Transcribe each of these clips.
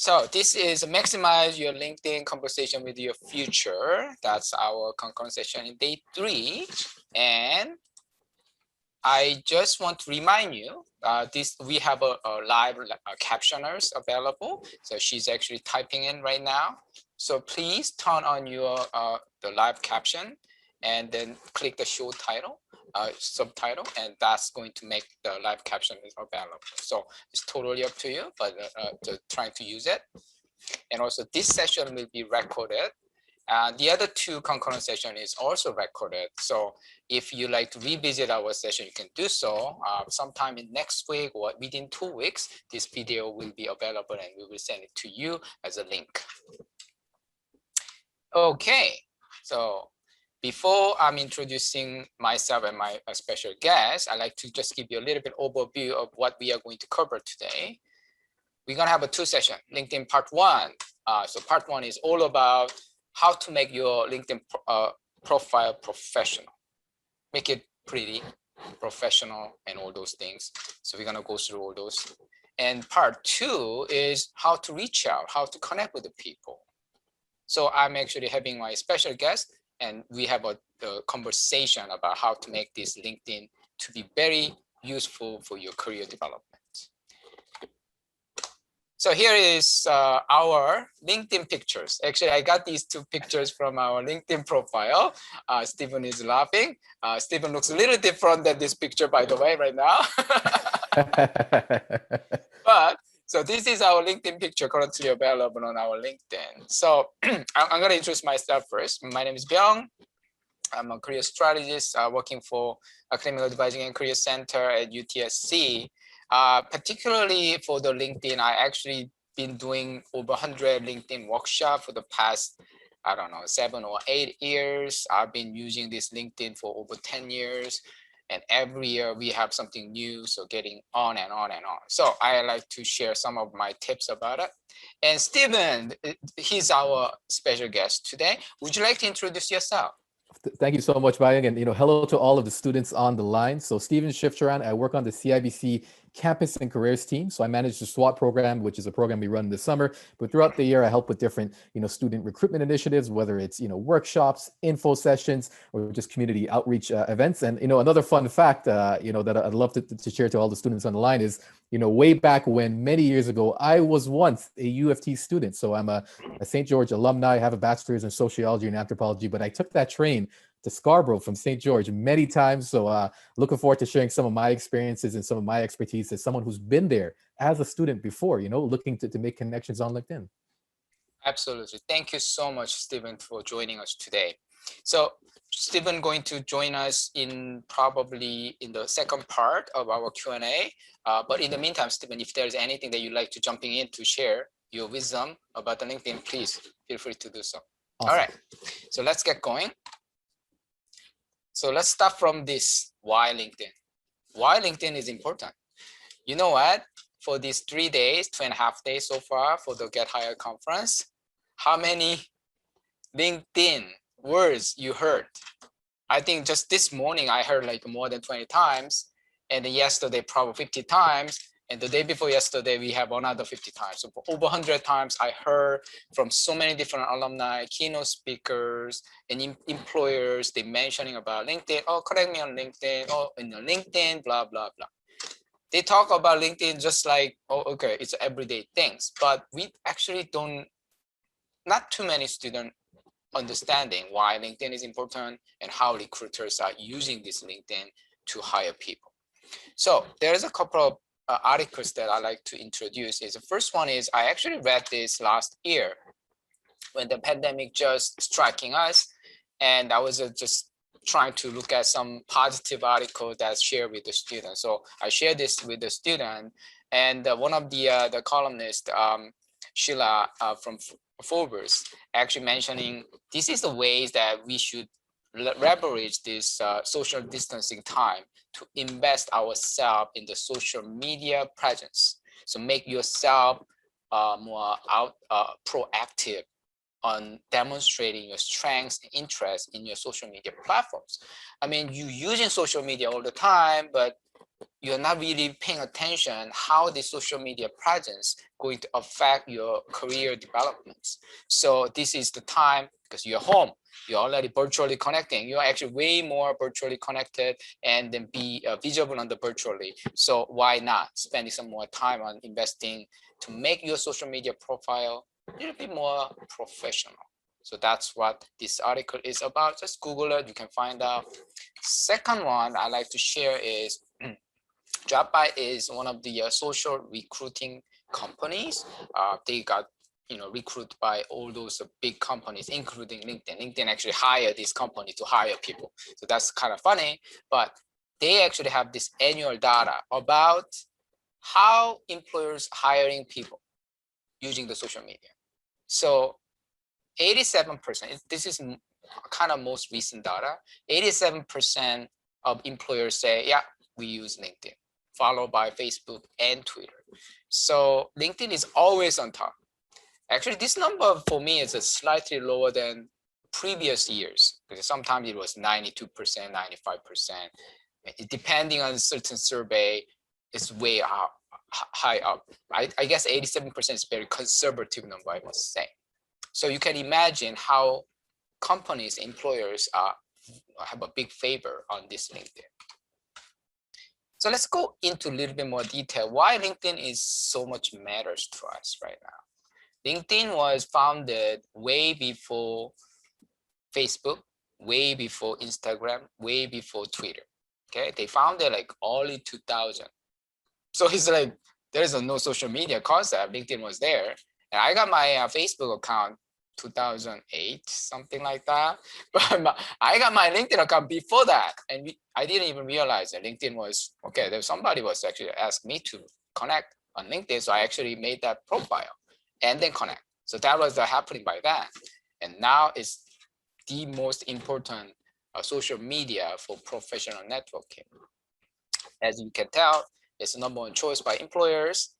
So this is maximize your LinkedIn conversation with your future. That's our concurrent session in day 3. And I just want to remind you, we have a live captioners available. So she's actually typing in right now. So please turn on your the live caption and then click the show title, subtitle, and that's going to make the live caption available. So it's totally up to you, but trying to use it. And also this session will be recorded. The other 2 concurrent session is also recorded. So if you like to revisit our session, you can do so sometime in next week or within 2 weeks. This video will be available and we will send it to you as a link. Okay, so before I'm introducing myself and my special guest, I'd like to just give you a little bit overview of what we are going to cover today. We're gonna have a 2 session, LinkedIn part 1. So part 1 is all about how to make your LinkedIn profile professional, make it pretty professional and all those things. So we're gonna go through all those. And part 2 is how to reach out, how to connect with the people. So I'm actually having my special guest and we have a conversation about how to make this LinkedIn to be very useful for your career development. So here is our LinkedIn pictures. Actually, I got these 2 pictures from our LinkedIn profile. Stephen is laughing. Stephen looks a little different than this picture, by the way, right now. But so this is our LinkedIn picture currently available on our LinkedIn. So I'm going to introduce myself first. My name is Byung. I'm a career strategist working for Academic Advising and Career Center at UTSC. Particularly for the LinkedIn, I actually been doing over 100 LinkedIn workshops for the past, I don't know, 7 or 8 years. I've been using this LinkedIn for over 10 years. And every year we have something new, so getting on and on and on. So I like to share some of my tips about it. And Stephen, he's our special guest today. Would you like to introduce yourself? Thank you so much, Bayang. And hello to all of the students on the line. So Stephen Shifcharan, I work on the CIBC Campus and Careers team. So I manage the SWAT program, which is a program we run this summer. But throughout the year, I help with different, student recruitment initiatives, whether it's, workshops, info sessions, or just community outreach events. And, another fun fact, that I'd love to share to all the students on the line is, way back when, many years ago, I was once a U of T student. So I'm a St. George alumni. I have a bachelor's in sociology and anthropology, but I took that train to Scarborough from St. George many times. So looking forward to sharing some of my experiences and some of my expertise as someone who's been there as a student before, looking to make connections on LinkedIn. Absolutely. Thank you so much, Stephen, for joining us today. So Stephen going to join us probably in the second part of our Q&A. But in the meantime, Stephen, if there's anything that you'd like to jumping in to share your wisdom about the LinkedIn, please feel free to do so. Awesome. All right, so let's get going. So let's start from this, why LinkedIn? Why LinkedIn is important? You know what? For these 3 days, 2.5 days so far for the Get Hired conference, how many LinkedIn words you heard? I think just this morning I heard like more than 20 times, and then yesterday probably 50 times, and the day before yesterday we have another 50 times. So for over 100 times I heard from so many different alumni, keynote speakers, and employers, they mentioning about LinkedIn. Oh, connect me on LinkedIn. Oh, in LinkedIn, blah, blah, blah. They talk about LinkedIn just like, oh, okay, it's everyday things, but we actually not too many students understanding why LinkedIn is important and how recruiters are using this LinkedIn to hire people. So there's a couple of articles that I like to introduce. The first one is I actually read this last year when the pandemic just striking us, and I was just trying to look at some positive article that's shared with the student. So I shared this with the student, and one of the columnists, Sheila from Forbes, actually mentioning this is the ways that we should leverage this social distancing time to invest ourselves in the social media presence. So make yourself more proactive on demonstrating your strengths and interests in your social media platforms. I mean, you using social media all the time, but you're not really paying attention how the social media presence going to affect your career developments. So this is the time, because you're home, you're already virtually connecting, you're actually way more virtually connected and then be visible on the virtually. So why not spending some more time on investing to make your social media profile a little bit more professional. So that's what this article is about. Just Google it, you can find out. Second one I like to share is Dropby is one of the social recruiting companies. They got recruited by all those big companies, including LinkedIn. LinkedIn actually hired this company to hire people. So that's kind of funny, but they actually have this annual data about how employers hiring people using the social media. So 87%, this is kind of most recent data, 87% of employers say, yeah, we use LinkedIn, followed by Facebook and Twitter. So LinkedIn is always on top. Actually, this number for me is slightly lower than previous years, because sometimes it was 92%, 95%. Depending on certain survey, it's way up, high up. I guess 87% is very conservative number, I must say. So you can imagine how companies, employers have a big favor on this LinkedIn. So let's go into a little bit more detail why LinkedIn is so much matters to us right now. LinkedIn was founded way before Facebook, way before Instagram, way before Twitter. Okay, they founded like early 2000. So it's like there's no social media concept. LinkedIn was there, and I got my Facebook account 2008, something like that. But I got my LinkedIn account before that, and I didn't even realize that LinkedIn was okay. There somebody was actually asked me to connect on LinkedIn, so I actually made that profile and then connect. So that was happening by then, and now it's the most important social media for professional networking. As you can tell, it's the number one choice by employers,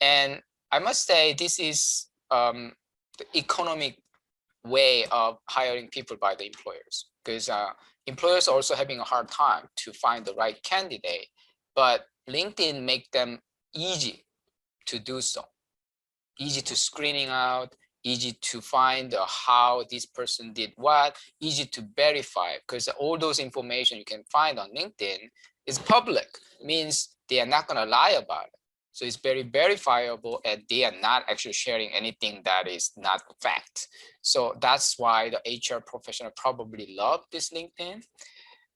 and I must say this is the economic way of hiring people by the employers, because employers are also having a hard time to find the right candidate, but LinkedIn make them easy to do so, easy to screening out, easy to find how this person did what, easy to verify, because all those information you can find on LinkedIn is public, means they are not going to lie about it. So it's very verifiable, and they are not actually sharing anything that is not fact. So that's why the HR professional probably love this LinkedIn.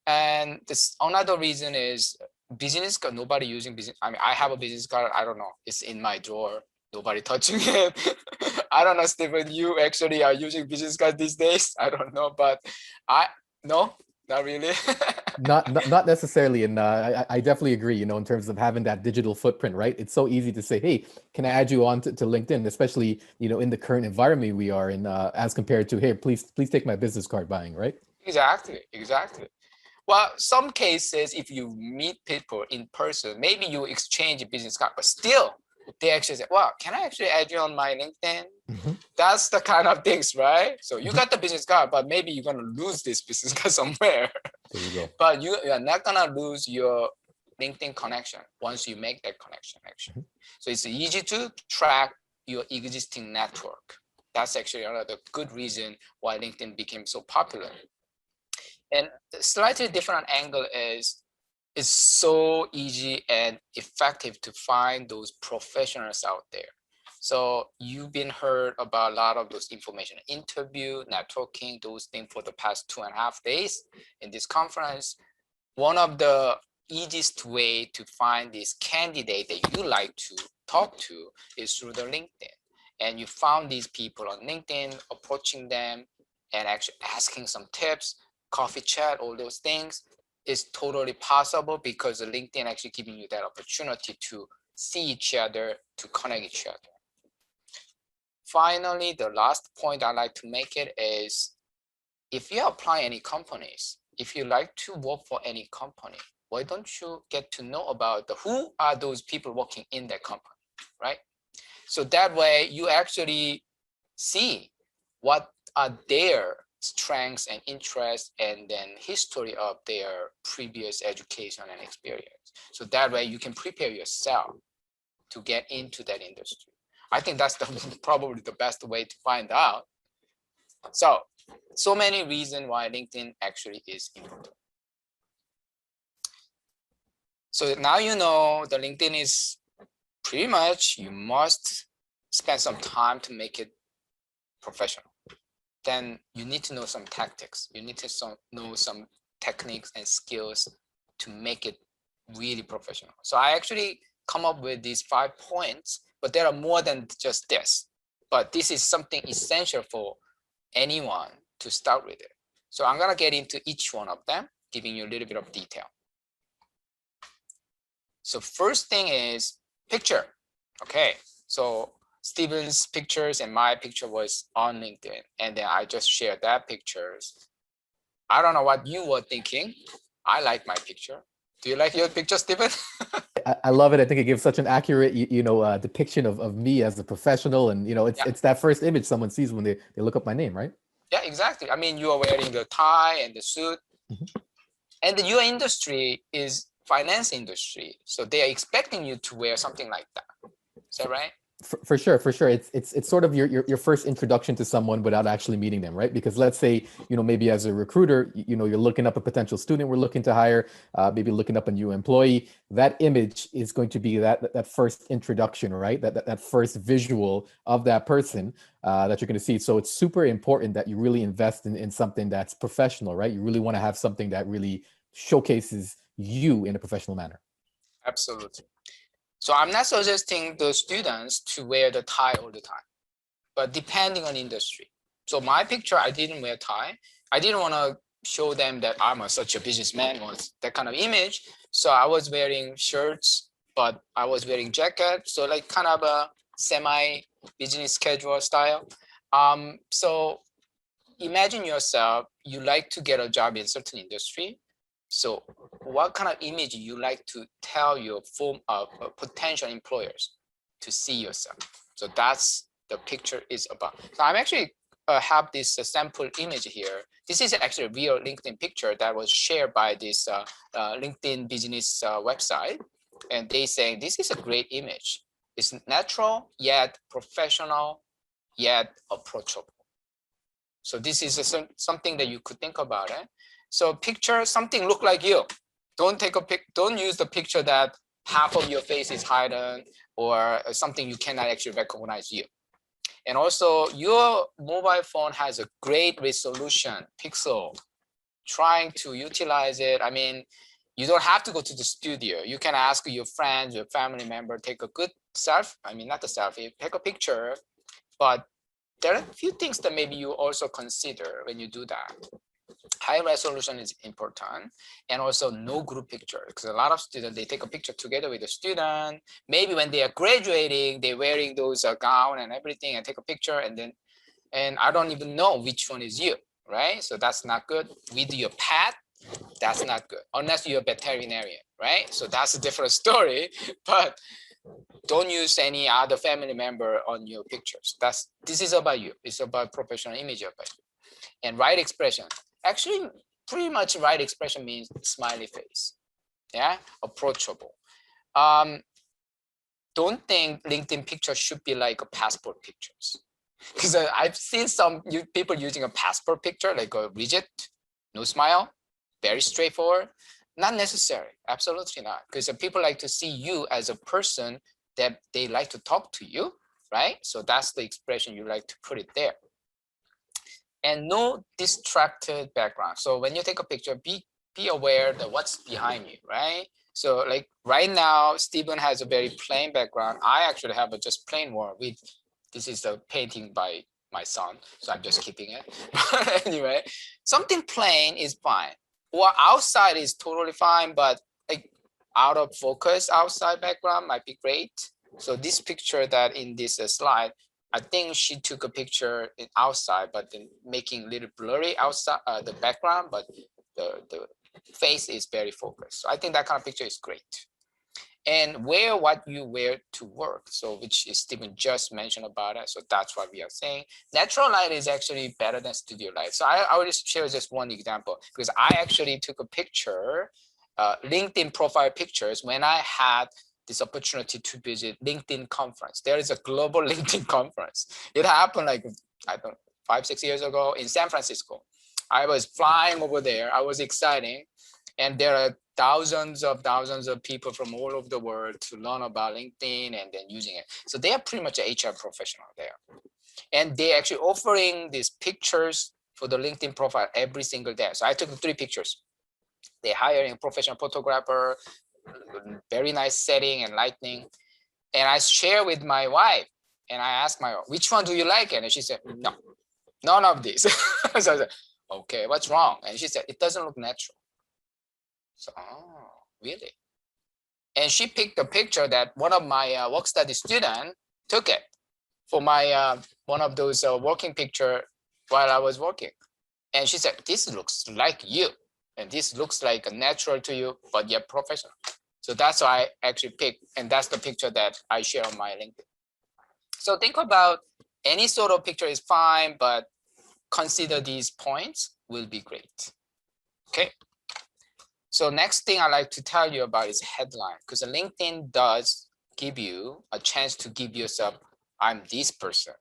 And this another reason is business card. Nobody using business. I mean, I have a business card. I don't know. It's in my drawer. Nobody touching it. I don't know, Stephen. You actually are using business card these days. I don't know, but no, not really. Not necessarily, and I definitely agree. In terms of having that digital footprint, right? It's so easy to say, "Hey, can I add you on to LinkedIn?" Especially in the current environment we are in, as compared to, "Hey, please take my business card buying," right? Exactly. Well, some cases, if you meet people in person, maybe you exchange a business card, but still, they actually say, "Well, can I actually add you on my LinkedIn?" That's the kind of things, right? So you got the business card, but maybe you're gonna lose this business card somewhere. There you go. But you are not gonna lose your LinkedIn connection once you make that connection, actually. So it's easy to track your existing network. That's actually another good reason why LinkedIn became so popular. And a slightly different angle is it's so easy and effective to find those professionals out there. So you've been heard about a lot of those information, interview, networking, those things for the past 2.5 days in this conference. One of the easiest way to find this candidate that you like to talk to is through the LinkedIn. And you found these people on LinkedIn, approaching them and actually asking some tips, coffee chat, all those things is totally possible because the LinkedIn actually giving you that opportunity to see each other, to connect each other. Finally, the last point I like to make it is, if you apply any companies, if you like to work for any company, why don't you get to know about who are those people working in that company, right? So that way you actually see what are their strengths and interests, and then history of their previous education and experience. So that way you can prepare yourself to get into that industry. I think that's probably the best way to find out. So many reasons why LinkedIn actually is important. So now you know the LinkedIn is pretty much, you must spend some time to make it professional. Then you need to know some tactics. You need to know some techniques and skills to make it really professional. So I actually come up with these 5 points, but there are more than just this. But this is something essential for anyone to start with it. So I'm gonna get into each one of them, giving you a little bit of detail. So first thing is picture. Okay, so Steven's pictures and my picture was on LinkedIn, and then I just shared that pictures. I don't know what you were thinking. I like my picture. Do you like your picture, Steven? I love it. I think it gives such an accurate, depiction of me as a professional, and it's that first image someone sees when they look up my name, right? Yeah, exactly. I mean, you are wearing the tie and the suit, and your industry is finance industry, so they are expecting you to wear something like that. Is that right? For sure. It's sort of your first introduction to someone without actually meeting them, right? Because let's say, maybe as a recruiter, you're looking up a potential student we're looking to hire, maybe looking up a new employee. That image is going to be that first introduction, right? That first visual of that person that you're going to see. So it's super important that you really invest in something that's professional, right? You really want to have something that really showcases you in a professional manner. Absolutely. So I'm not suggesting the students to wear the tie all the time, but depending on industry. So my picture, I didn't wear tie. I didn't want to show them that I'm such a businessman or that kind of image. So I was wearing shirts, but I was wearing jacket. So like kind of a semi business casual style. So imagine yourself, you like to get a job in certain industry. So what kind of image you like to tell your potential employers to see yourself? So that's the picture is about. So I'm actually have this sample image here. This is actually a real LinkedIn picture that was shared by this LinkedIn business website. And they say, this is a great image. It's natural, yet professional, yet approachable. So this is something that you could think about it. So picture something look like you. Don't use the picture that half of your face is hidden or something you cannot actually recognize you. And also your mobile phone has a great resolution pixel. Trying to utilize it. I mean, you don't have to go to the studio. You can ask your friends, your family member, take a good selfie. I mean, not the selfie, take a picture. But there are a few things that maybe you also consider when you do that. High resolution is important, and also no group picture, because a lot of students, they take a picture together with a student. Maybe when they are graduating, they're wearing those gown and everything, and take a picture, and I don't even know which one is you, right? So that's not good. With your pet, that's not good, unless you're a veterinarian, right? So that's a different story, but don't use any other family member on your pictures. This is about you. It's about professional image about you. And right expression. Actually, pretty much right expression means smiley face. Yeah, approachable. Don't think LinkedIn picture should be like a passport pictures. Because I've seen some people using a passport picture, like a rigid, no smile, very straightforward. Not necessary, absolutely not. Because people like to see you as a person that they like to talk to you, right? So that's the expression you like to put it there. And no distracted background. So when you take a picture, be aware that what's behind you, right? So like right now, Stephen has a very plain background. I actually have a just plain wall. This is a painting by my son, so I'm just keeping it. But anyway, something plain is fine. Or outside is totally fine, but like out of focus outside background might be great. So this picture that in this slide, I think she took a picture in outside, but then making a little blurry outside the background, but the face is very focused. So I think that kind of picture is great. and wear what you wear to work. So which is Stephen just mentioned about it. So that's what we are saying. Natural light is actually better than studio light. So I will just share just one example because I actually took a picture, LinkedIn profile pictures when I had this opportunity to visit LinkedIn conference. There is a global LinkedIn conference. It happened like, I don't know, 5-6 years ago in San Francisco. I was flying over there. I was exciting. And there are thousands of people from all over the world to learn about LinkedIn and then using it. So they are pretty much an HR professional there. And they actually offering these pictures for the LinkedIn profile every single day. So I took 3 pictures. They hiring a professional photographer, very nice setting and lighting. And I share with my wife and I asked my wife, which one do you like? And she said, no, none of these. So I said, okay, what's wrong? And she said, it doesn't look natural. So, oh, really? And she picked a picture that one of my work study student took it for my one of those working picture while I was working. And she said, this looks like you. And this looks like natural to you, but yet professional. So that's why I actually picked, and that's the picture that I share on my LinkedIn. So think about any sort of picture is fine, but consider these points will be great. Okay. So next thing I like to tell you about is headline, because LinkedIn does give you a chance to give yourself, I'm this person.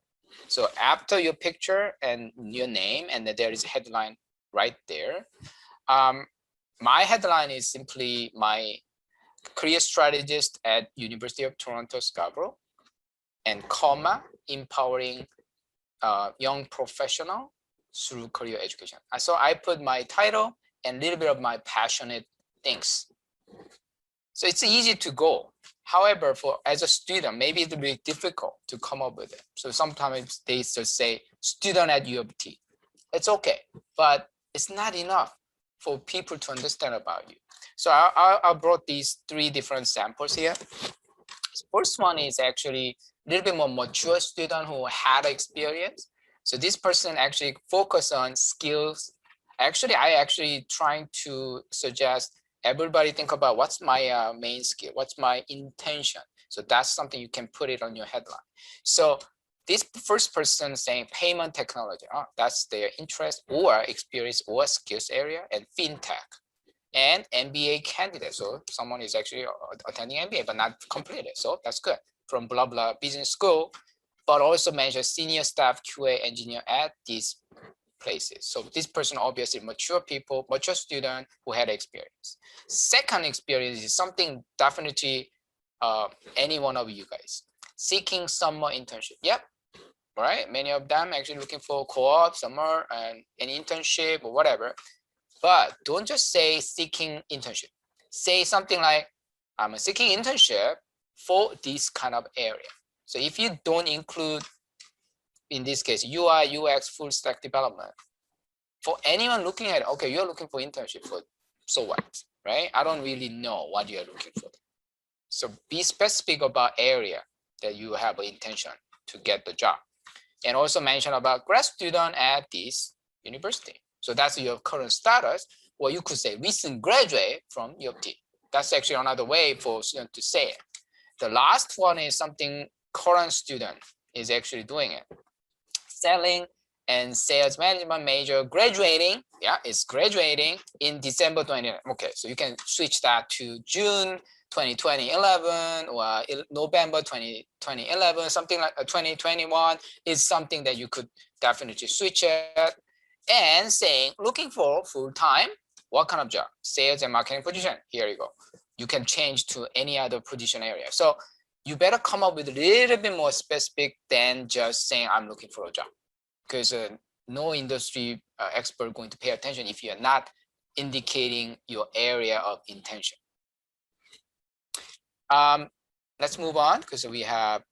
So after your picture and your name, and then there is a headline right there. My headline is simply my career strategist at University of Toronto, Scarborough, and comma, empowering young professional through career education. So I put my title and a little bit of my passionate things. So it's easy to go. However, as a student, maybe it'll be difficult to come up with it. So sometimes they just say student at U of T. It's okay, but it's not enough for people to understand about you. So I brought these 3 different samples here. First one is actually a little bit more mature student who had experience. So this person actually focus on skills. Actually, I actually trying to suggest everybody think about what's my main skill, what's my intention. So that's something you can put it on your headline. So this first person saying payment technology, that's their interest or experience or skills area, and fintech. And MBA candidate. So someone is actually attending MBA but not completed. So that's good. From blah blah business school, but also mention senior staff QA engineer at these places. So this person obviously mature people, mature student who had experience. Second experience is something definitely any one of you guys seeking summer internship. Yep. Right. Many of them actually looking for co-op, summer, and an internship or whatever. But don't just say seeking internship. Say something like, I'm seeking internship for this kind of area. So if you don't include, in this case, UI, UX, full stack development, for anyone looking at it, okay, you're looking for internship for, so what, right? I don't really know what you're looking for. So be specific about area that you have an intention to get the job. And also mention about grad student at this university. So that's your current status, or you could say recent graduate from U of T. That's actually another way for student to say it. The last one is something current student is actually doing it. Selling and sales management major graduating. Yeah, it's graduating in December 20. Okay, so you can switch that to June 2011 or November 2011, something like 2021 is something that you could definitely switch it. And saying looking for full-time, what kind of job? Sales and marketing position. Here you go. You can change to any other position area. So you better come up with a little bit more specific than just saying I'm looking for a job, because no industry expert going to pay attention if you're not indicating your area of intention. Let's move on because we have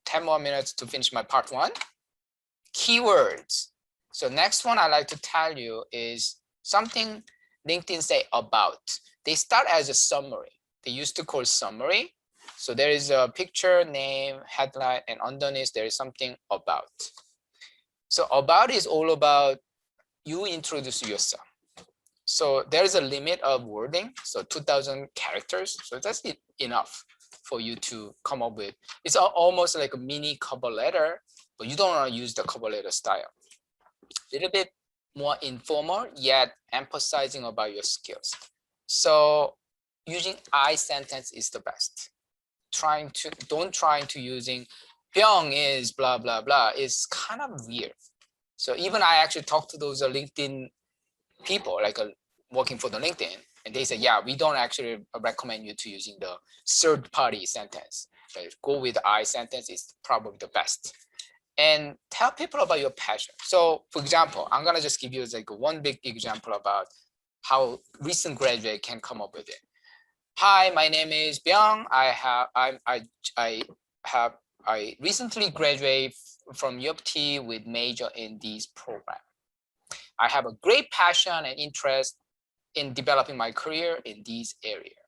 10 more minutes to finish my part 1. Keywords. So next one I like to tell you is something LinkedIn say about. They start as a summary. They used to call summary. So there is a picture, name, headline, and underneath there is something about. So about is all about you introduce yourself. So there is a limit of wording, so 2,000 characters. So that's enough for you to come up with. It's almost like a mini cover letter, but you don't want to use the cover letter style. A little bit more informal, yet emphasizing about your skills. So using I sentence is the best. Don't try to using Byung is blah, blah, blah. It's kind of weird. So even I actually talked to those LinkedIn people, like working for the LinkedIn, and they said, yeah, we don't actually recommend you to using the third party sentence. But go with I sentence is probably the best. And tell people about your passion. So for example, I'm gonna just give you like one big example about how recent graduate can come up with it. Hi, my name is Byung. I recently graduated from UTSC with major in this program. I have a great passion and interest in developing my career in this area.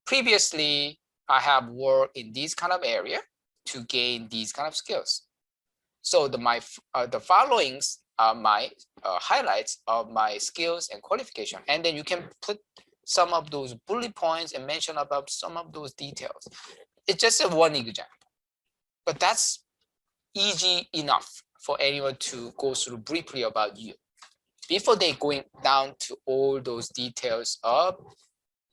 Previously, I have worked in this kind of area to gain these kind of skills. So the followings are my highlights of my skills and qualification. And then you can put some of those bullet points and mention about some of those details. It's just a one example, but that's easy enough for anyone to go through briefly about you before they going down to all those details of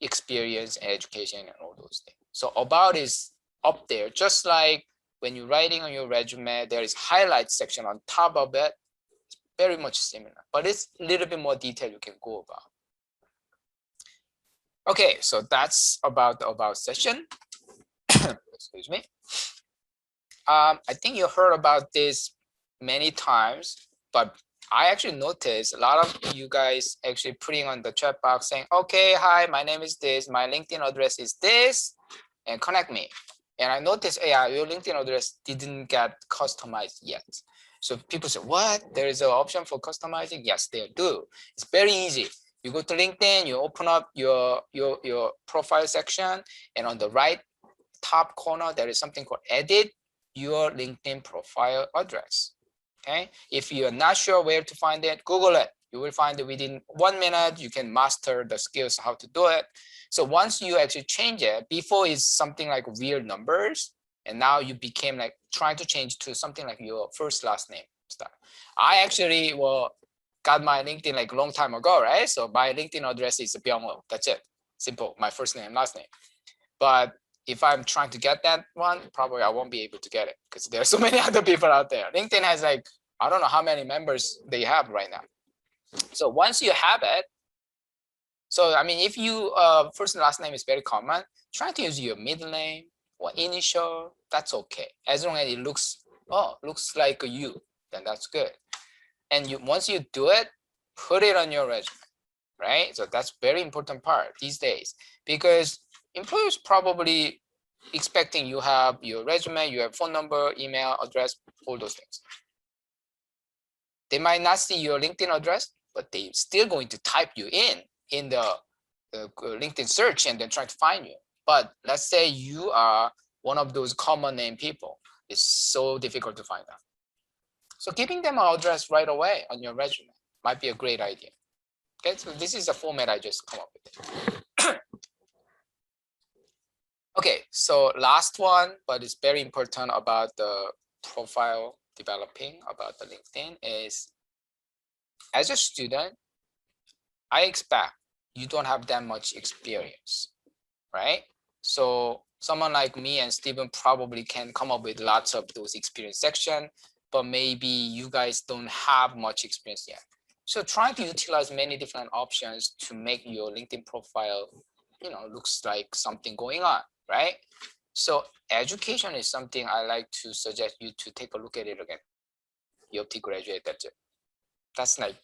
experience and education and all those things. So about is up there, just like when you're writing on your resume, there is highlight section on top of it. It's very much similar, but it's a little bit more detail you can go about. Okay, so that's about the about session. Excuse me. I think you heard about this many times, but I actually noticed a lot of you guys actually putting on the chat box saying, okay, hi, my name is this, my LinkedIn address is this, and connect me. And I noticed, yeah, your LinkedIn address didn't get customized yet. So people say, what? There is an option for customizing? Yes, they do. It's very easy. You go to LinkedIn, you open up your profile section, and on the right top corner, there is something called edit your LinkedIn profile address. Okay, if you're not sure where to find it, Google it. You will find it within 1 minute. You can master the skills how to do it. So once you actually change it, before it's something like weird numbers, and now you became like trying to change to something like your first last name stuff. I actually got my LinkedIn like a long time ago, right? So my LinkedIn address is Byung-ho. That's it. Simple. My first name, last name. But if I'm trying to get that one, probably I won't be able to get it because there are so many other people out there. LinkedIn has like, I don't know how many members they have right now. So once you have it, so I mean, if you first and last name is very common, try to use your middle name or initial, that's okay. As long as it looks like a you, then that's good. And once you do it, put it on your resume, right? So that's very important part these days because employers probably expecting you have your resume, you have phone number, email, address, all those things. They might not see your LinkedIn address, but they're still going to type you in the LinkedIn search and then try to find you. But let's say you are one of those common name people. It's so difficult to find out. So giving them an address right away on your resume might be a great idea. Okay, so this is a format I just come up with. Okay, so last one, but it's very important about the profile developing about the LinkedIn is, as a student, I expect you don't have that much experience, right? So someone like me and Steven probably can come up with lots of those experience section, but maybe you guys don't have much experience yet. So trying to utilize many different options to make your LinkedIn profile, looks like something going on, right? So education is something I like to suggest you to take a look at it again. UT graduate, that's it. That's like,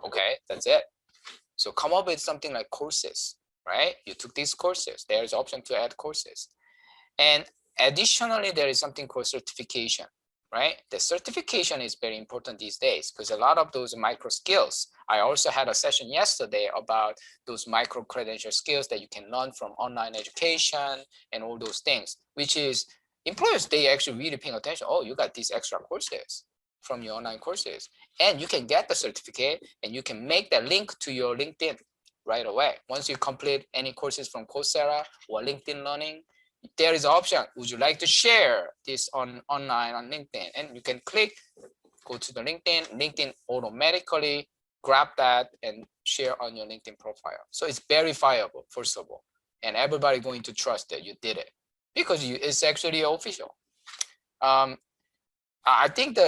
okay, that's it. So come up with something like courses, right? You took these courses, there's option to add courses. And additionally, there is something called certification, right? The certification is very important these days because a lot of those micro skills, I also had a session yesterday about those micro credential skills that you can learn from online education and all those things, which is employers, they actually really paying attention. Oh, you got these extra courses. from your online courses. And you can get the certificate and you can make that link to your LinkedIn right away. Once you complete any courses from Coursera or LinkedIn Learning, there is an option. Would you like to share this online on LinkedIn? And you can click, go to the LinkedIn. LinkedIn automatically grab that and share on your LinkedIn profile. So it's verifiable, first of all, and everybody going to trust that you did it because it's actually official. I think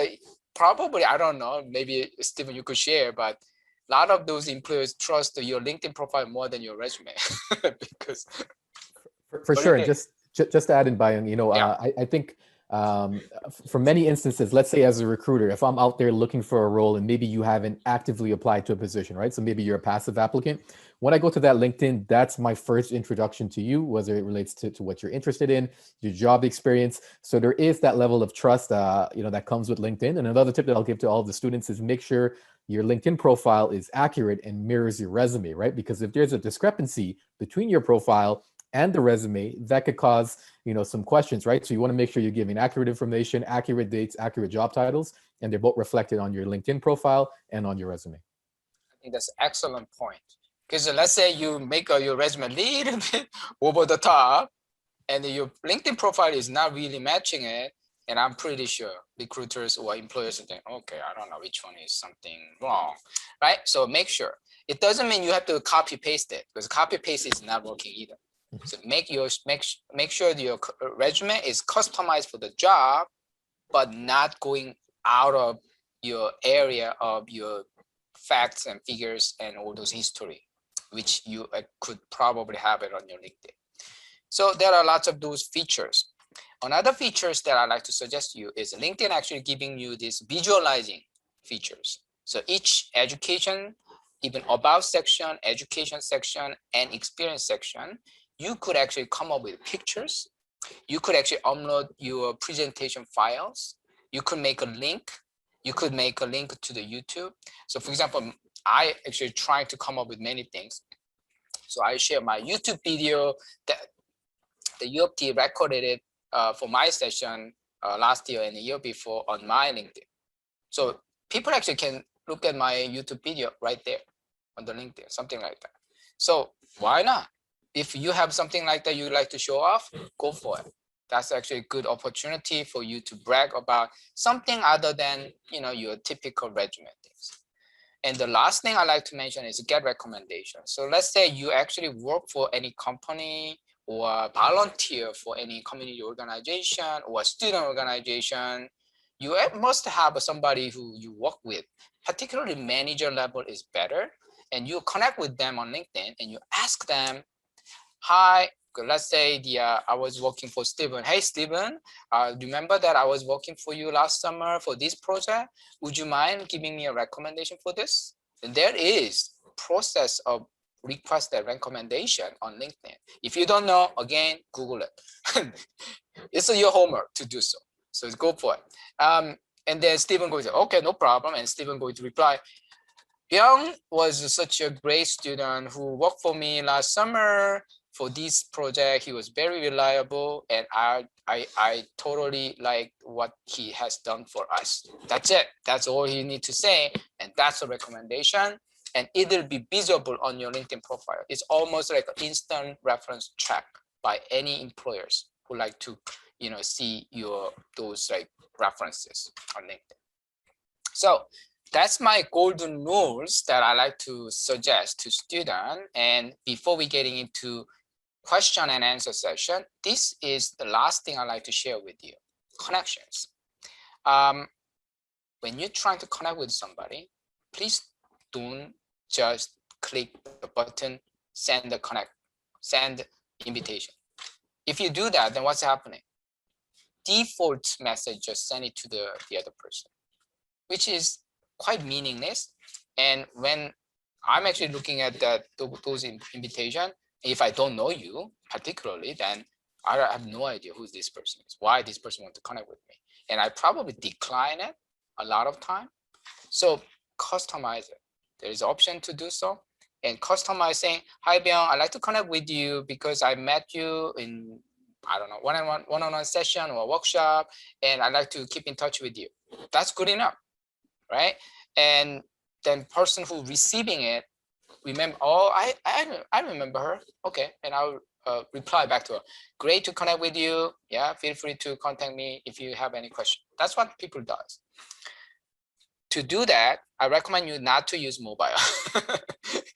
probably, I don't know, maybe Stephen, you could share, but a lot of those employers trust your LinkedIn profile more than your resume because For what do you sure. And think? just to add in, Bayang, Yeah, I think for many instances, let's say as a recruiter, if I'm out there looking for a role and maybe you haven't actively applied to a position, right? So maybe you're a passive applicant. When I go to that LinkedIn, that's my first introduction to you, whether it relates to what you're interested in, your job experience. So there is that level of trust, that comes with LinkedIn. And another tip that I'll give to all of the students is make sure your LinkedIn profile is accurate and mirrors your resume, right? Because if there's a discrepancy between your profile and the resume, that could cause some questions, right? So you want to make sure you're giving accurate information, accurate dates, accurate job titles, and they're both reflected on your LinkedIn profile and on your resume. I think that's an excellent point. Because let's say you make your resume a little bit over the top and your LinkedIn profile is not really matching it. And I'm pretty sure recruiters or employers are thinking, okay, I don't know which one is something wrong, right? So make sure. It doesn't mean you have to copy paste it because copy paste is not working either. So make sure your resume is customized for the job, but not going out of your area of your facts and figures and all those history, which you could probably have it on your LinkedIn. So there are lots of those features. Another features that I like to suggest to you is LinkedIn actually giving you these visualizing features. So each education, even about section, education section, and experience section, you could actually come up with pictures. You could actually upload your presentation files. You could make a link. You could make a link to the YouTube. So for example, I actually try to come up with many things. So I share my YouTube video that the U of T recorded it for my session last year and the year before on my LinkedIn. So people actually can look at my YouTube video right there on the LinkedIn, something like that. So why not? If you have something like that you'd like to show off, go for it. That's actually a good opportunity for you to brag about something other than your typical resume things. And the last thing I like to mention is get recommendations. So let's say you actually work for any company or volunteer for any community organization or student organization, you must have somebody who you work with, particularly manager level is better. And you connect with them on LinkedIn and you ask them, hi, let's say I was working for Stephen. Hey, Stephen, remember that I was working for you last summer for this project? Would you mind giving me a recommendation for this? And there is process of request that recommendation on LinkedIn. If you don't know, again, Google it. It's your homework to do so. So go for it. And then Stephen goes, okay, no problem. And Stephen going to reply, Byung was such a great student who worked for me last summer for this project. He was very reliable and I totally like what he has done for us. That's it. That's all you need to say. And that's a recommendation. And it'll be visible on your LinkedIn profile. It's almost like an instant reference check by any employers who like to see those like references on LinkedIn. So that's my golden rules that I like to suggest to students. And before we getting into question and answer session, this is the last thing I like to share with you, connections. When you're trying to connect with somebody, please don't just click the button, send invitation. If you do that, then what's happening? Default message, just send it to the other person, which is quite meaningless. And when I'm actually looking at those invitation, if I don't know you particularly, then I have no idea who this person is, why this person wants to connect with me. And I probably decline it a lot of time. So customize it. There is an option to do so. And customize saying, hi, Byung, I'd like to connect with you because I met you in, I don't know, one-on-one session or workshop, and I'd like to keep in touch with you. That's good enough. right? And then person who receiving it remember, oh, I remember her. Okay, and I'll reply back to her. Great to connect with you. Yeah, feel free to contact me if you have any question. That's what people does. To do that, I recommend you not to use mobile,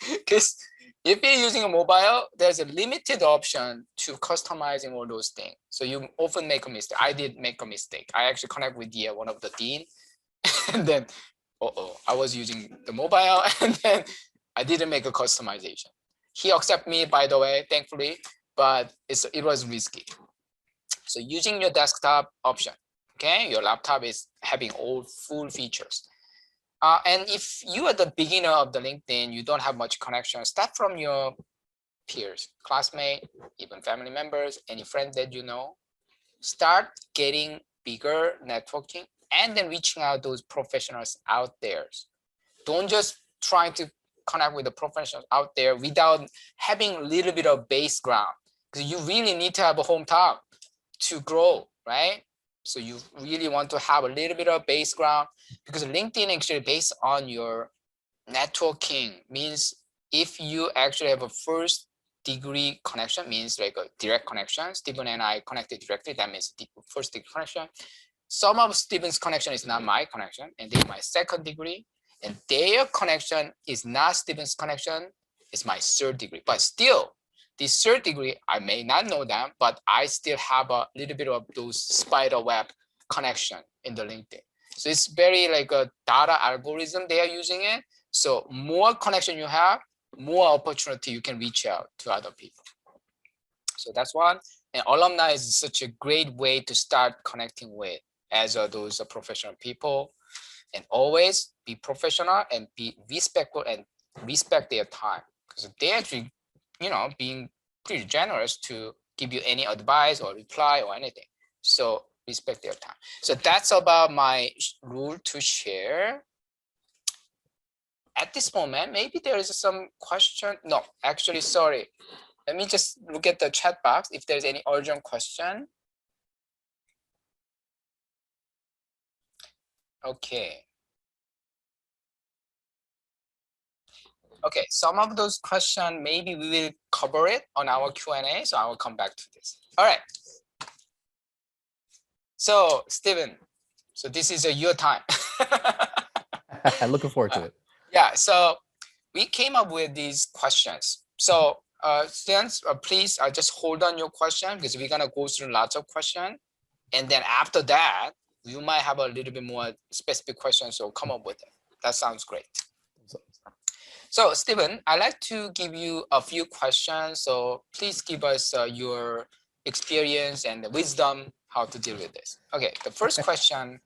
because if you're using a mobile, there's a limited option to customizing all those things. So you often make a mistake. I did make a mistake. I actually connect with one of the dean, and then, I was using the mobile, and then I didn't make a customization. He accepted me, by the way, thankfully, but it was risky. So using your desktop option, okay, your laptop is having all full features. And if you are the beginner of the LinkedIn, you don't have much connection, start from your peers, classmates, even family members, any friend that you know. Start getting bigger networking and then reaching out those professionals out there. Don't just try to connect with the professionals out there without having a little bit of base ground, because you really need to have a hometown to grow, right? So you really want to have a little bit of base ground, because LinkedIn actually based on your networking means if you actually have a first degree connection, means like a direct connection. Stephen and I connected directly. That means first degree connection. Some of Stephen's connection is not my connection, and they're my second degree. And their connection is not Stephen's connection, it's my third degree. But still, this third degree, I may not know them, but I still have a little bit of those spider web connection in the LinkedIn. So it's very like a data algorithm they are using it. So more connection you have, more opportunity you can reach out to other people. So that's one. And alumni is such a great way to start connecting with as those professional people. And always be professional and be respectful and respect their time, because they actually, being pretty generous to give you any advice or reply or anything. So respect their time. So that's about my rule to share. At this moment, maybe there is some question. No, actually, sorry. Let me just look at the chat box if there's any urgent question. Okay. Okay, some of those questions, maybe we will cover it on our Q&A, so I will come back to this. All right. So, Stephen, so this is your time. Looking forward to it. Yeah, so we came up with these questions. So, students, please just hold on your question, because we're going to go through lots of questions. And then after that, you might have a little bit more specific questions, so come up with it. That sounds great. So, Stephen, I'd like to give you a few questions. So please give us your experience and wisdom how to deal with this. Okay, the first question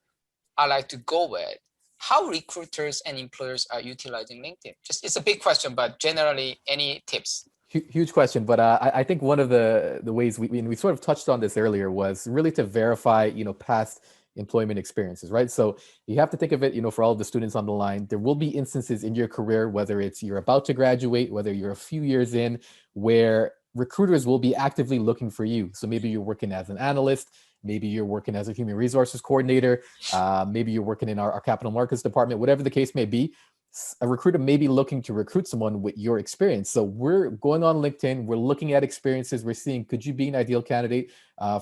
I like to go with: how recruiters and employers are utilizing LinkedIn? Just, it's a big question, but generally, any tips? Huge question, but I think one of the ways we sort of touched on this earlier was really to verify, past employment experiences, right? So you have to think of it, for all of the students on the line, there will be instances in your career, whether it's you're about to graduate, whether you're a few years in, where recruiters will be actively looking for you. So maybe you're working as an analyst, maybe you're working as a human resources coordinator, maybe you're working in our capital markets department, whatever the case may be. A recruiter may be looking to recruit someone with your experience. So we're going on LinkedIn, we're looking at experiences, we're seeing, could you be an ideal candidate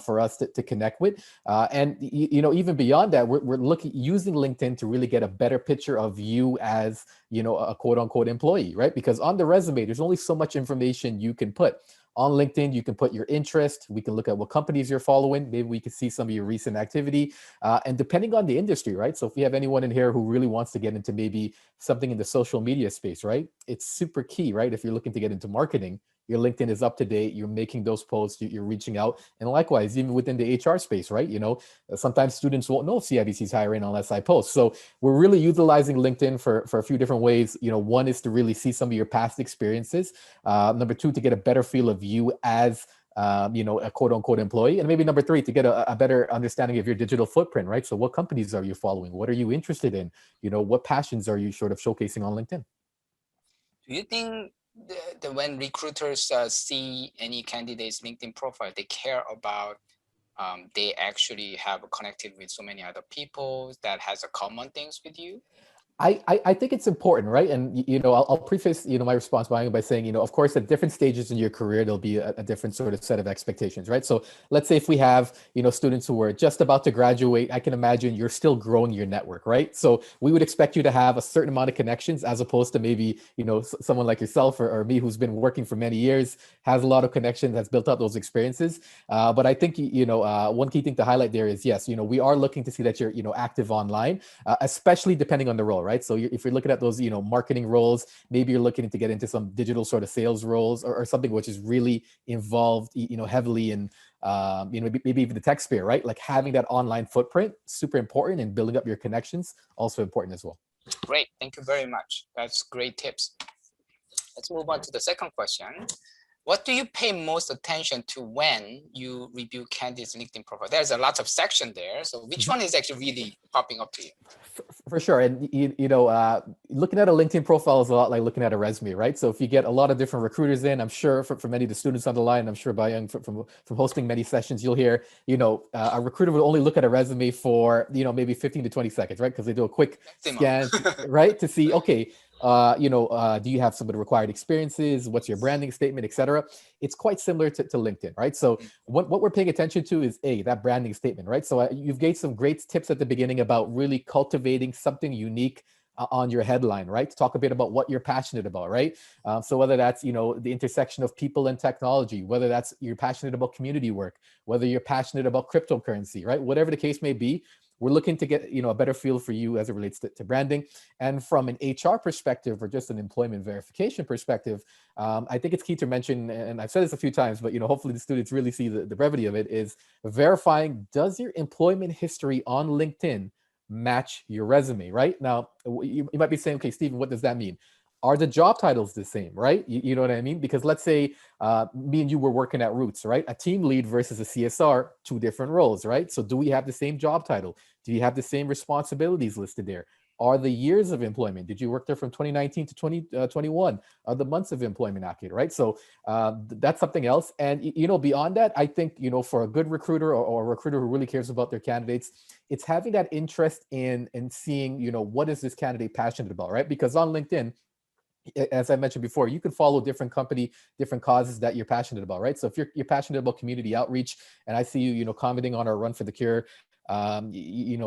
for us to connect with? And even beyond that, we're looking, using LinkedIn to really get a better picture of you as, a quote unquote employee, right? Because on the resume, there's only so much information you can put. On LinkedIn, you can put your interest. We can look at what companies you're following. Maybe we can see some of your recent activity. And depending on the industry, right? So if we have anyone in here who really wants to get into maybe something in the social media space, right? It's super key, right? If you're looking to get into marketing, your LinkedIn is up to date, you're making those posts, you're reaching out. And likewise, even within the HR space, right? Sometimes students won't know CIBC is hiring unless I post. So we're really utilizing LinkedIn for a few different ways. One is to really see some of your past experiences. Number two, to get a better feel of you as a quote unquote employee. And maybe number three, to get a better understanding of your digital footprint, right? So what companies are you following? What are you interested in? What passions are you sort of showcasing on LinkedIn? Do you think when recruiters see any candidate's LinkedIn profile, they care about they actually have connected with so many other people that has a common things with you? I think it's important, right? And I'll preface my response by saying, of course, at different stages in your career, there'll be a different sort of set of expectations, right? So let's say if we have students who are just about to graduate, I can imagine you're still growing your network, right? So we would expect you to have a certain amount of connections, as opposed to maybe someone like yourself or me who's been working for many years, has a lot of connections, has built up those experiences. But I think one key thing to highlight there is, yes, we are looking to see that you're active online, especially depending on the role, right? So if you're looking at those, marketing roles, maybe you're looking to get into some digital sort of sales roles, or something which is really involved, heavily in, maybe even the tech sphere, right? Like having that online footprint, super important, and building up your connections, also important as well. Great, thank you very much. That's great tips. Let's move on to the second question. What do you pay most attention to when you review candidates' LinkedIn profile? There's a lot of section there. So which one is actually really popping up to you? For sure. And, looking at a LinkedIn profile is a lot like looking at a resume, right? So if you get a lot of different recruiters in, I'm sure for many of the students on the line, I'm sure Bayang, from hosting many sessions, you'll hear, a recruiter will only look at a resume for, maybe 15 to 20 seconds, right? Because they do a quick scan, right? To see, okay, do you have some of the required experiences? What's your branding statement, et cetera? It's quite similar to LinkedIn, right? So what we're paying attention to is that branding statement, right? So you've gave some great tips at the beginning about really cultivating something unique on your headline, right? To talk a bit about what you're passionate about, right? So whether that's, the intersection of people and technology, whether that's you're passionate about community work, whether you're passionate about cryptocurrency, right? Whatever the case may be, we're looking to get, a better feel for you as it relates to branding. And from an HR perspective, or just an employment verification perspective, I think it's key to mention, and I've said this a few times, but, hopefully the students really see the brevity of it, is verifying, does your employment history on LinkedIn match your resume, right? Now, you might be saying, okay, Stephen, what does that mean? Are the job titles the same, right? You know what I mean? Because let's say me and you were working at Roots, right? A team lead versus a CSR, two different roles, right? So do we have the same job title? Do you have the same responsibilities listed there? Are the years of employment? Did you work there from 2019 to 2021? Are the months of employment accurate, right? So that's something else. And, beyond that, I think, for a good recruiter, or a recruiter who really cares about their candidates, it's having that interest in seeing, what is this candidate passionate about, right? Because on LinkedIn, as I mentioned before, you can follow different company, different causes that you're passionate about, right? So if you're passionate about community outreach, and I see you, commenting on our Run for the Cure,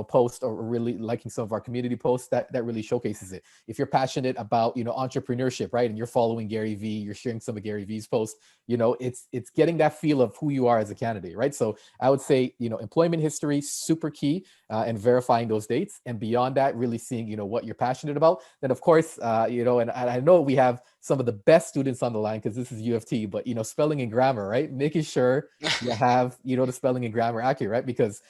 post, or really liking some of our community posts, that really showcases it. If you're passionate about, entrepreneurship, right, and you're following Gary Vee, you're sharing some of Gary Vee's posts, it's getting that feel of who you are as a candidate, right? So I would say, employment history, super key, and verifying those dates. And beyond that, really seeing, what you're passionate about. Then of course, and I know we have some of the best students on the line because this is U of T, but, spelling and grammar, right? Making sure you have, the spelling and grammar accurate, right? Because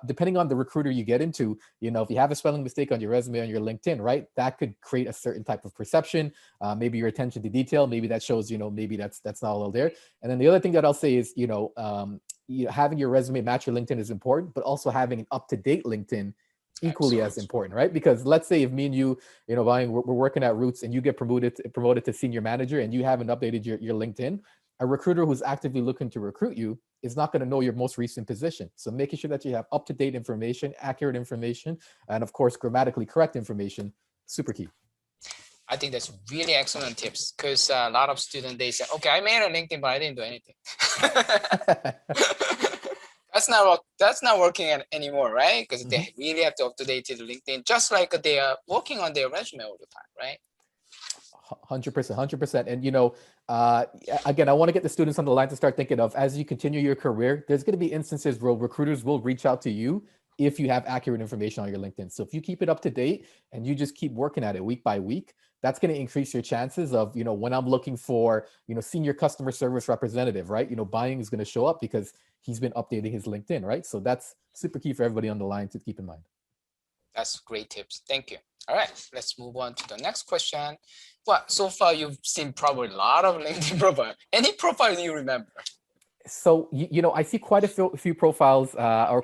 depending on the recruiter you get into, if you have a spelling mistake on your resume, on your LinkedIn, right, that could create a certain type of perception. Maybe your attention to detail, maybe that shows, maybe that's not all there. And then the other thing that I'll say is, having your resume match your LinkedIn is important, but also having an up-to-date LinkedIn equally as important, right? Because let's say if me and you, Ryan, we're working at Roots, and you get promoted to senior manager, and you haven't updated your LinkedIn, a recruiter who's actively looking to recruit you is not going to know your most recent position. So making sure that you have up-to-date information, accurate information, and of course, grammatically correct information, super key. I think that's really excellent tips, because a lot of students, they say, okay, I made a LinkedIn, but I didn't do anything. That's not working anymore, right? Because they really have to update the LinkedIn, just like they are working on their resume all the time, right? 100%. And, again, I want to get the students on the line to start thinking of, as you continue your career, there's going to be instances where recruiters will reach out to you if you have accurate information on your LinkedIn. So if you keep it up to date and you just keep working at it week by week, that's going to increase your chances of, when I'm looking for, senior customer service representative, right? Buying is going to show up because he's been updating his LinkedIn, right? So that's super key for everybody on the line to keep in mind. That's great tips. Thank you. All right, let's move on to the next question. Well, so far you've seen probably a lot of LinkedIn profile. Any profile you remember? So I see quite a few profiles, or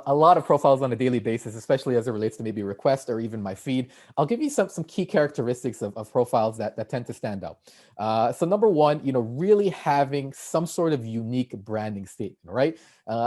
a lot of profiles on a daily basis, especially as it relates to maybe request or even my feed. I'll give you some key characteristics of profiles that tend to stand out. So number one, really having some sort of unique branding statement, right?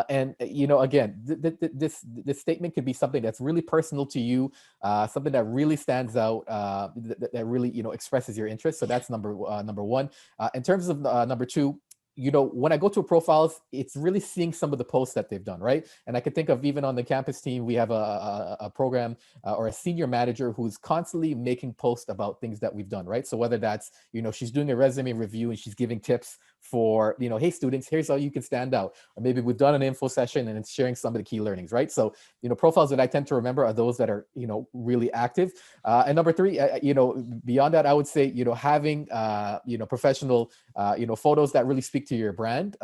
And again, this statement could be something that's really personal to you, something that really stands out, that really expresses your interest. So that's number one. In terms of number two, when I go to profiles, it's really seeing some of the posts that they've done, right? And I can think of even on the campus team, we have a program or a senior manager who's constantly making posts about things that we've done, right? So whether that's, she's doing a resume review and she's giving tips for, hey, students, here's how you can stand out. Or maybe we've done an info session and it's sharing some of the key learnings, right? So, profiles that I tend to remember are those that are, really active. And number three, beyond that, I would say, having, professional, photos that really speak to your brand,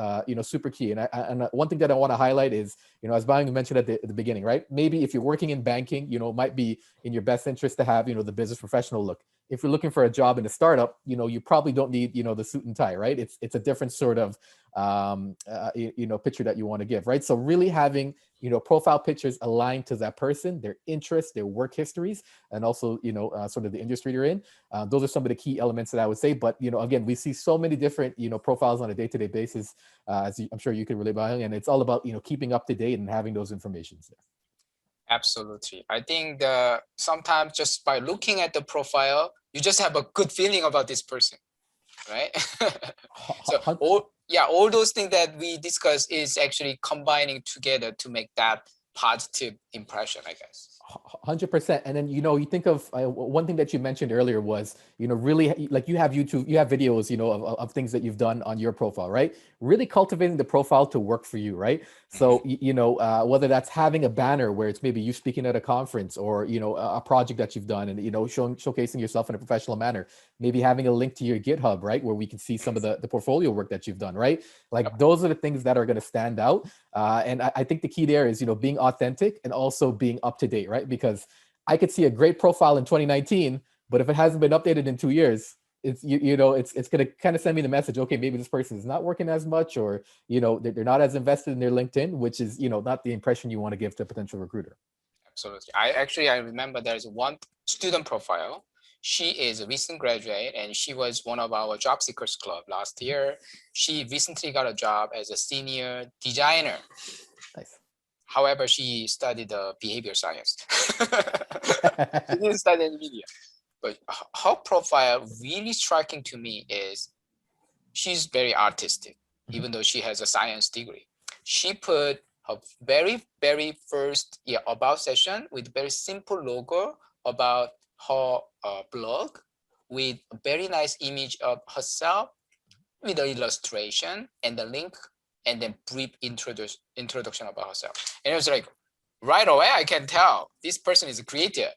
super key. And one thing that I want to highlight is, as Bayang mentioned at the beginning, right? Maybe if you're working in banking, it might be in your best interest to have, the business professional look. If you're looking for a job in a startup, you probably don't need, the suit and tie, right? It's a different sort of, picture that you want to give, right? So really having, profile pictures aligned to that person, their interests, their work histories, and also, sort of the industry they're in. Those are some of the key elements that I would say. But, again, we see so many different, profiles on a day-to-day basis, I'm sure you can relate, Bayang, and it's all about, keeping up to date and having those informations there. Absolutely. I think sometimes just by looking at the profile, you just have a good feeling about this person, right? So all those things that we discussed is actually combining together to make that positive impression, I guess. 100%. And then, you think of one thing that you mentioned earlier was, really like you have videos, of things that you've done on your profile, right? Really cultivating the profile to work for you, right? So, whether that's having a banner where it's maybe you speaking at a conference or, a project that you've done and, showcasing yourself in a professional manner, maybe having a link to your GitHub, right? Where we can see some of the portfolio work that you've done, right? Like those are the things that are going to stand out. And I think the key there is, being authentic and also being up to date, right? Because I could see a great profile in 2019, but if it hasn't been updated in 2 years, it's it's going to kind of send me the message, okay, maybe this person is not working as much, or they're not as invested in their LinkedIn, which is not the impression you want to give to a potential recruiter. Absolutely. I remember there's one student profile. She is a recent graduate and she was one of our job seekers club last year. She recently got a job as a senior designer. Nice. However, she studied behavior science. She didn't study any media. But her profile really striking to me is she's very artistic, even though she has a science degree. She put her very, very first about session with very simple logo about her blog with a very nice image of herself with the illustration and the link and then brief introduction about herself. And it was like, right away, I can tell this person is creative.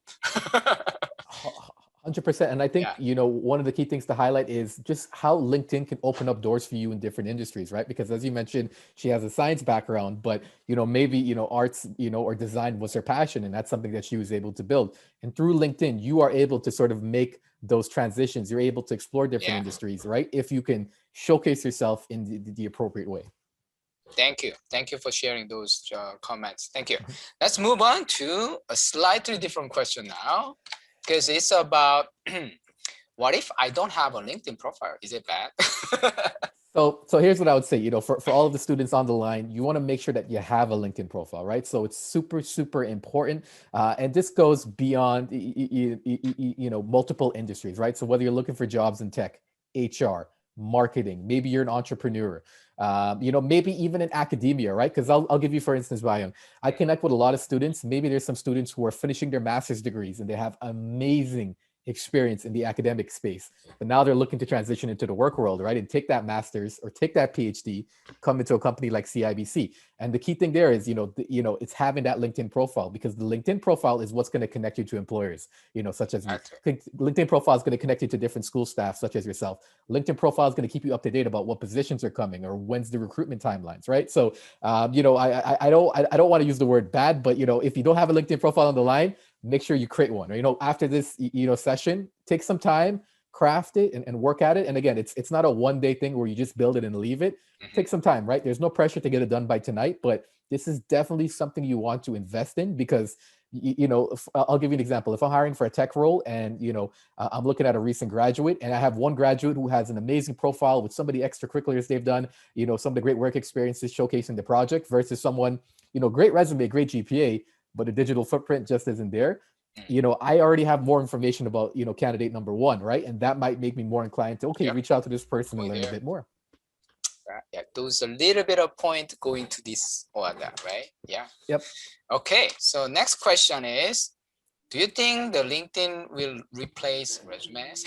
100%. And I think, one of the key things to highlight is just how LinkedIn can open up doors for you in different industries, right? Because as you mentioned, she has a science background, but, maybe, arts, or design was her passion. And that's something that she was able to build. And through LinkedIn, you are able to sort of make those transitions. You're able to explore different industries, right? If you can showcase yourself in the appropriate way. Thank you. Thank you for sharing those comments. Thank you. Let's move on to a slightly different question now, because it's about what if I don't have a LinkedIn profile? Is it bad? So here's what I would say, for all of the students on the line, you want to make sure that you have a LinkedIn profile, right? So it's super, super important. And this goes beyond, multiple industries, right? So whether you're looking for jobs in tech, HR, marketing, maybe you're an entrepreneur, maybe even in academia, right? Because I'll give you, for instance, Bayang, I connect with a lot of students. Maybe there's some students who are finishing their master's degrees and they have amazing experience in the academic space, but now they're looking to transition into the work world, right? And take that master's or take that PhD, come into a company like CIBC. And the key thing there is, it's having that LinkedIn profile, because the LinkedIn profile is what's going to connect you to employers, such as LinkedIn profile is going to connect you to different school staff, such as yourself. LinkedIn profile is going to keep you up to date about what positions are coming or when's the recruitment timelines, right? So, I don't want to use the word bad, but if you don't have a LinkedIn profile on the line, make sure you create one. After this, session, take some time, craft it and work at it. And again, it's not a one day thing where you just build it and leave it. Take some time, right? There's no pressure to get it done by tonight, but this is definitely something you want to invest in because I'll give you an example. If I'm hiring for a tech role and, I'm looking at a recent graduate and I have one graduate who has an amazing profile with some of the extracurriculars they've done, some of the great work experiences showcasing the project versus someone, great resume, great GPA, but the digital footprint just isn't there. I already have more information about, candidate number one, right? And that might make me more inclined to, reach out to this person and learn a bit more. Yeah, those a little bit of point going to this or that, right? Yeah. Yep. Okay, so next question is, do you think the LinkedIn will replace resumes?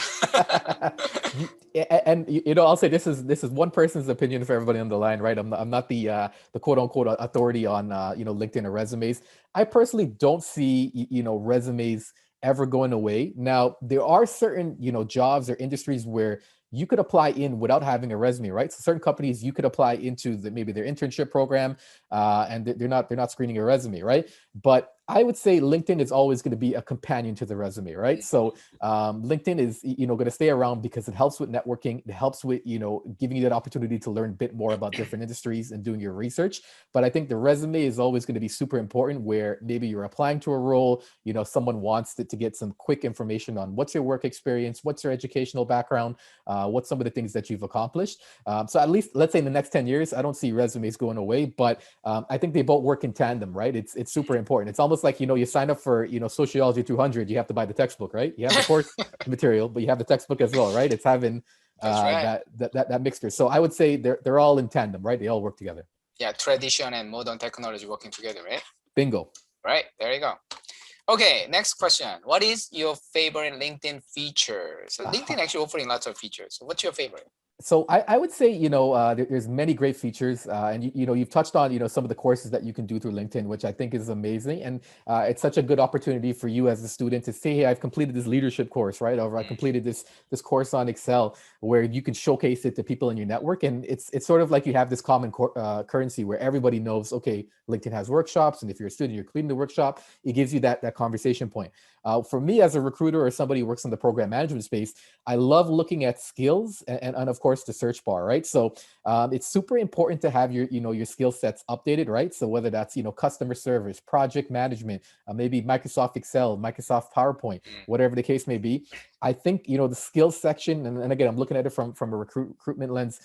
And I'll say this is one person's opinion for everybody on the line, right? I'm not the quote unquote authority on LinkedIn or resumes. I personally don't see resumes ever going away. Now there are certain jobs or industries where you could apply in without having a resume, right? So certain companies you could apply into maybe their internship program, and they're not screening your resume, right? But I would say LinkedIn is always going to be a companion to the resume, right? So LinkedIn is going to stay around because it helps with networking. It helps with giving you that opportunity to learn a bit more about different industries and doing your research. But I think the resume is always going to be super important. Where maybe you're applying to a role, someone wants to get some quick information on what's your work experience, what's your educational background, what's some of the things that you've accomplished. So at least let's say in the next 10 years, I don't see resumes going away. But I think they both work in tandem, right? It's super important. It's almost like you sign up for Sociology 200, you have to buy the textbook, right? You have the course material, but you have the textbook as well, right? It's having right. that mixture. So I would say they're all in tandem, right? They all work together. Yeah, tradition and modern technology working together, right? Bingo. Right, there you go. Okay, next question. What is your favorite LinkedIn feature? So LinkedIn actually offering lots of features. So what's your favorite? So I would say, there's many great features, and you've touched on, some of the courses that you can do through LinkedIn, which I think is amazing. And it's such a good opportunity for you as a student to say, hey, I've completed this leadership course, right? Or I completed this course on Excel, where you can showcase it to people in your network. And it's sort of like you have this common currency where everybody knows, okay, LinkedIn has workshops. And if you're a student, you're completing the workshop, it gives you that conversation point. For me as a recruiter or somebody who works in the program management space, I love looking at skills and of course the search bar, right? So it's super important to have your skill sets updated, right? So whether that's customer service, project management, maybe Microsoft Excel, Microsoft PowerPoint, whatever the case may be. I think the skills section, and again, I'm looking at it from a recruitment lens.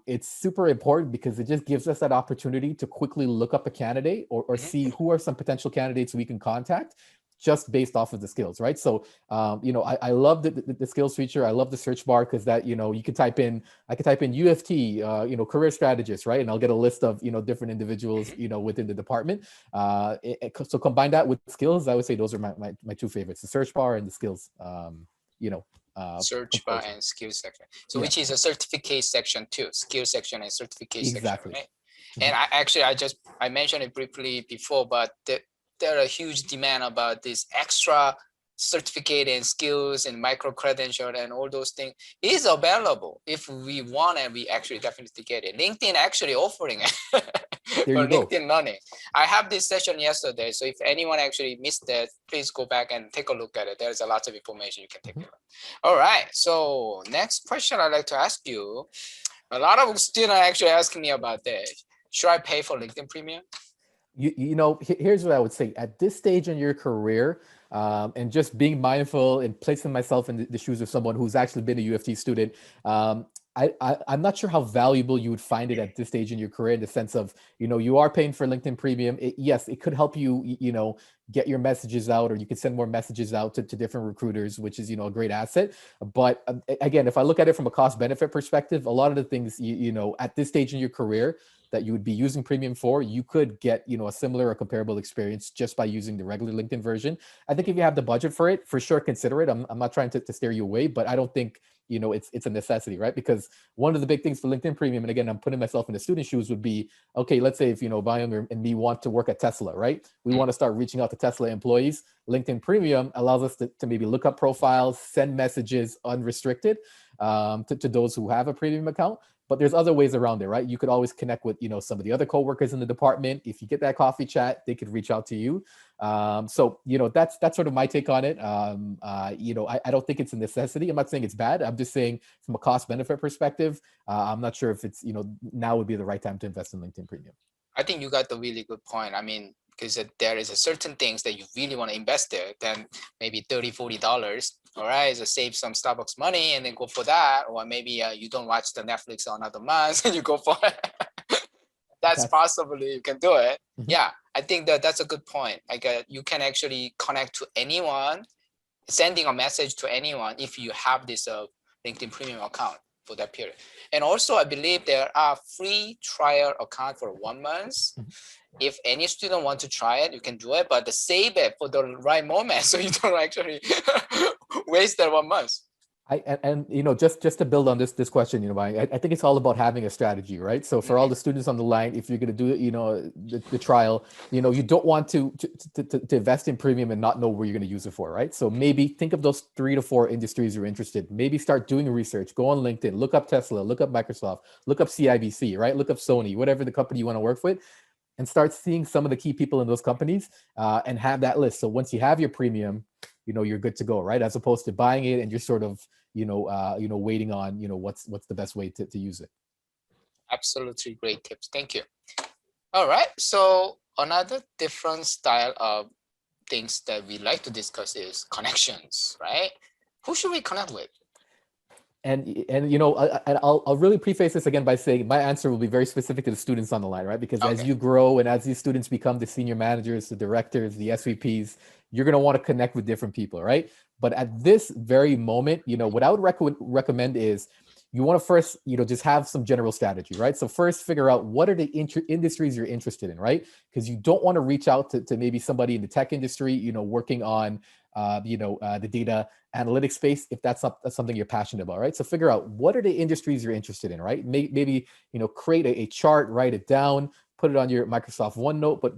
It's super important because it just gives us that opportunity to quickly look up a candidate or see who are some potential candidates we can contact, just based off of the skills, right? So, I love the skills feature. I love the search bar because that, you could type in, I could type in UFT, career strategist, right? And I'll get a list of, different individuals, within the department. So combine that with skills, I would say those are my two favorites, the search bar and the skills, search bar and skills section. So which is a certificate section too, skill section and certificate section, right? And I mentioned it briefly before, but there are a huge demand about this extra certificate and skills and micro credential and all those things is available. If we want it, we actually definitely get it. LinkedIn actually offering it for LinkedIn Learning. I have this session yesterday, so if anyone actually missed that, please go back and take a look at it. There's a lot of information you can take. All right, so next question I'd like to ask you. A lot of students are actually asking me about this. Should I pay for LinkedIn Premium? Here's what I would say. At this stage in your career, and just being mindful and placing myself in the shoes of someone who's actually been a UFT student, I'm not sure how valuable you would find it at this stage in your career, in the sense of, you are paying for LinkedIn Premium. Yes, it could help you, get your messages out, or you could send more messages out to different recruiters, which is, a great asset. But again, if I look at it from a cost benefit perspective, a lot of the things, at this stage in your career that you would be using Premium for, you could get, a similar or comparable experience just by using the regular LinkedIn version. I think if you have the budget for it, for sure, consider it. I'm not trying to steer you away, but I don't think, it's a necessity, right? Because one of the big things for LinkedIn Premium, and again, I'm putting myself in the student shoes, would be, okay, let's say if, Bayong and me want to work at Tesla, right? We want to start reaching out to Tesla employees. LinkedIn Premium allows us to maybe look up profiles, send messages unrestricted to those who have a premium account. but there's other ways around it, right? You could always connect with, some of the other coworkers in the department. If you get that coffee chat, they could reach out to you. So, that's sort of my take on it. I don't think it's a necessity. I'm not saying it's bad. I'm just saying from a cost benefit perspective, I'm not sure if it's, now would be the right time to invest in LinkedIn Premium. I think you got the really good point. I mean, because there is a certain things that you really want to invest there, then maybe $30-$40, all right, so save some Starbucks money and then go for that. Or maybe you don't watch the Netflix on another month and you go for it. That's possibly you can do it. Mhm. Yeah, I think that's a good point. Like you can actually connect to anyone, sending a message to anyone if you have this LinkedIn Premium account for that period. And also, I believe there are free trial account for 1 month. If any student want to try it, you can do it, but save it for the right moment so you don't actually waste that 1 month. Just to build on this question, I think it's all about having a strategy, right? So for all the students on the line, if you're going to do the trial, you don't want to invest in premium and not know where you're going to use it for, right? So maybe think of those 3 to 4 industries you're interested in. Maybe start doing research, go on LinkedIn, look up Tesla, look up Microsoft, look up CIBC, right? Look up Sony, whatever the company you want to work with, and start seeing some of the key people in those companies, and have that list. So once you have your premium, you're good to go, right? As opposed to buying it and you're sort of, waiting on, what's the best way to use it. Absolutely great tips. Thank you. All right. So another different style of things that we like to discuss is connections, right? Who should we connect with? And I'll really preface this again by saying my answer will be very specific to the students on the line, right? Because as you grow and as these students become the senior managers, the directors, the SVPs, you're going to want to connect with different people, right? But at this very moment, what I would recommend is you want to first, just have some general strategy, right? So first figure out what are the industries you're interested in, right? Because you don't want to reach out to maybe somebody in the tech industry, working on, the data analytics space if that's something you're passionate about, right? So figure out what are the industries you're interested in, right? Maybe create a chart, write it down, put it on your Microsoft OneNote, but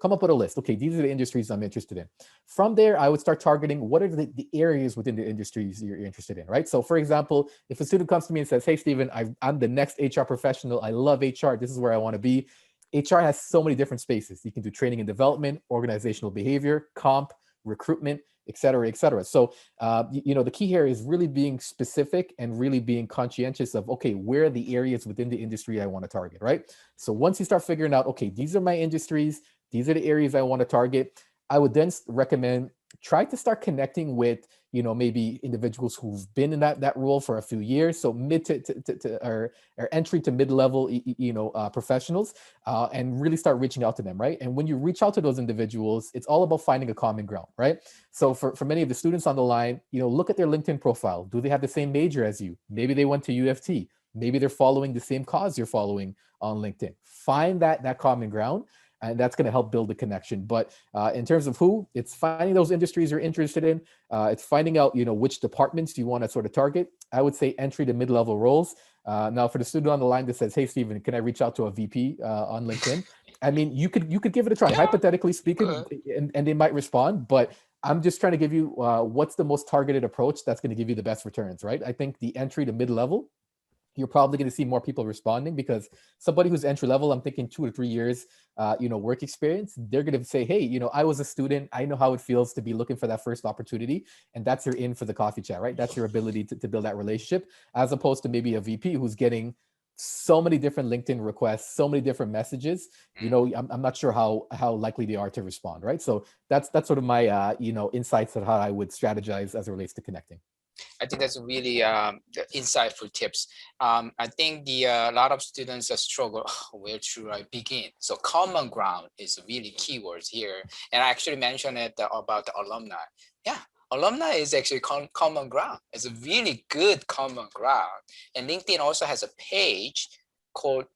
come up with a list. Okay, these are the industries I'm interested in. From there, I would start targeting what are the areas within the industries you're interested in, right? So for example, if a student comes to me and says, hey, Stephen, I'm the next HR professional. I love HR. This is where I want to be. HR has so many different spaces. You can do training and development, organizational behavior, comp, recruitment, et cetera, et cetera. So, the key here is really being specific and really being conscientious of, okay, where are the areas within the industry I want to target, right? So once you start figuring out, okay, these are my industries, these are the areas I want to target, I would then recommend try to start connecting with, maybe individuals who've been in that role for a few years. So mid or entry to mid-level, professionals, and really start reaching out to them, right? And when you reach out to those individuals, it's all about finding a common ground, right? So for many of the students on the line, look at their LinkedIn profile. Do they have the same major as you? Maybe they went to UFT. Maybe they're following the same cause you're following on LinkedIn. Find that common ground, and that's going to help build the connection. But in terms of who, it's finding those industries you're interested in. It's finding out, which departments you want to sort of target. I would say entry to mid-level roles. Now, for the student on the line that says, "Hey, Stephen, can I reach out to a VP on LinkedIn?" I mean, you could give it a try. Yeah. Hypothetically speaking, and they might respond. But I'm just trying to give you what's the most targeted approach that's going to give you the best returns, right? I think the entry to mid-level, you're probably going to see more people responding because somebody who's entry level, I'm thinking 2 to 3 years, work experience, they're going to say, hey, I was a student. I know how it feels to be looking for that first opportunity. And that's your in for the coffee chat, right? That's your ability to build that relationship, as opposed to maybe a VP who's getting so many different LinkedIn requests, so many different messages, I'm not sure how likely they are to respond, right? So that's sort of my, insights on how I would strategize as it relates to connecting. I think that's really insightful tips. I think a lot of students struggle, where should I begin? So common ground is really keywords here. And I actually mentioned it about the alumni. Yeah, alumni is actually common ground. It's a really good common ground. And LinkedIn also has a page called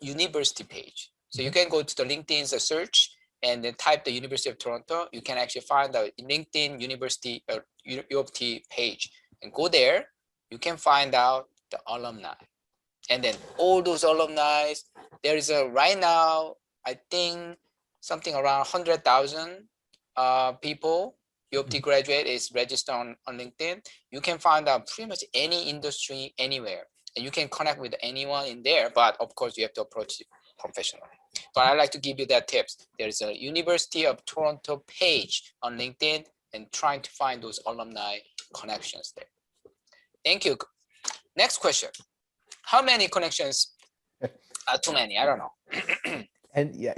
university page. So you can go to the LinkedIn's search and then type the University of Toronto. You can actually find the LinkedIn University U of T page and go there. You can find out the alumni, and then all those alumni. There is right now, I think something around 100,000 people. U of T graduate is registered on LinkedIn. You can find out pretty much any industry anywhere. and you can connect with anyone in there, but of course you have to approach it professionally. But I like to give you that tips. There's a University of Toronto page on LinkedIn and trying to find those alumni connections there. Thank you. Next question. How many connections are too many? I don't know. And yeah,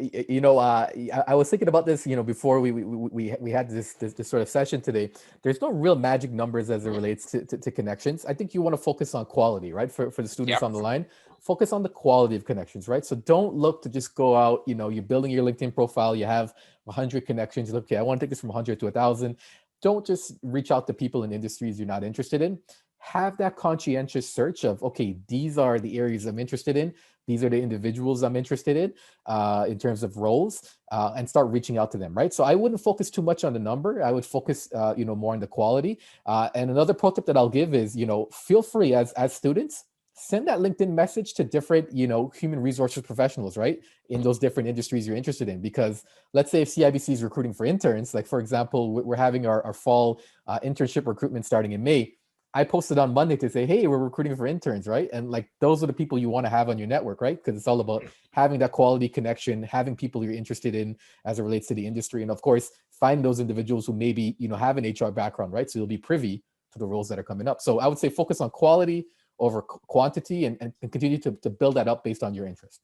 I was thinking about this, before we had this sort of session today. There's no real magic numbers as it relates to connections. I think you want to focus on quality, right? For the students Yep. on the line, focus on the quality of connections, right? So don't look to just go out, you're building your LinkedIn profile, you have 100 connections. You look, okay, I want to take this from 100 to 1,000. Don't just reach out to people in industries you're not interested in. Have that conscientious search of, okay, these are the areas I'm interested in. These are the individuals I'm interested in terms of roles, and start reaching out to them, right? So I wouldn't focus too much on the number. I would focus, more on the quality. And another pro tip that I'll give is, feel free as students, send that LinkedIn message to different, human resources professionals, right? In those different industries you're interested in. Because let's say if CIBC is recruiting for interns, like for example, we're having our fall internship recruitment starting in May. I posted on Monday to say, hey, we're recruiting for interns, right? And like, those are the people you want to have on your network, right? Because it's all about having that quality connection, having people you're interested in as it relates to the industry. And of course, find those individuals who maybe, have an HR background, right? So you'll be privy to the roles that are coming up. So I would say focus on quality over quantity, and continue to build that up based on your interest.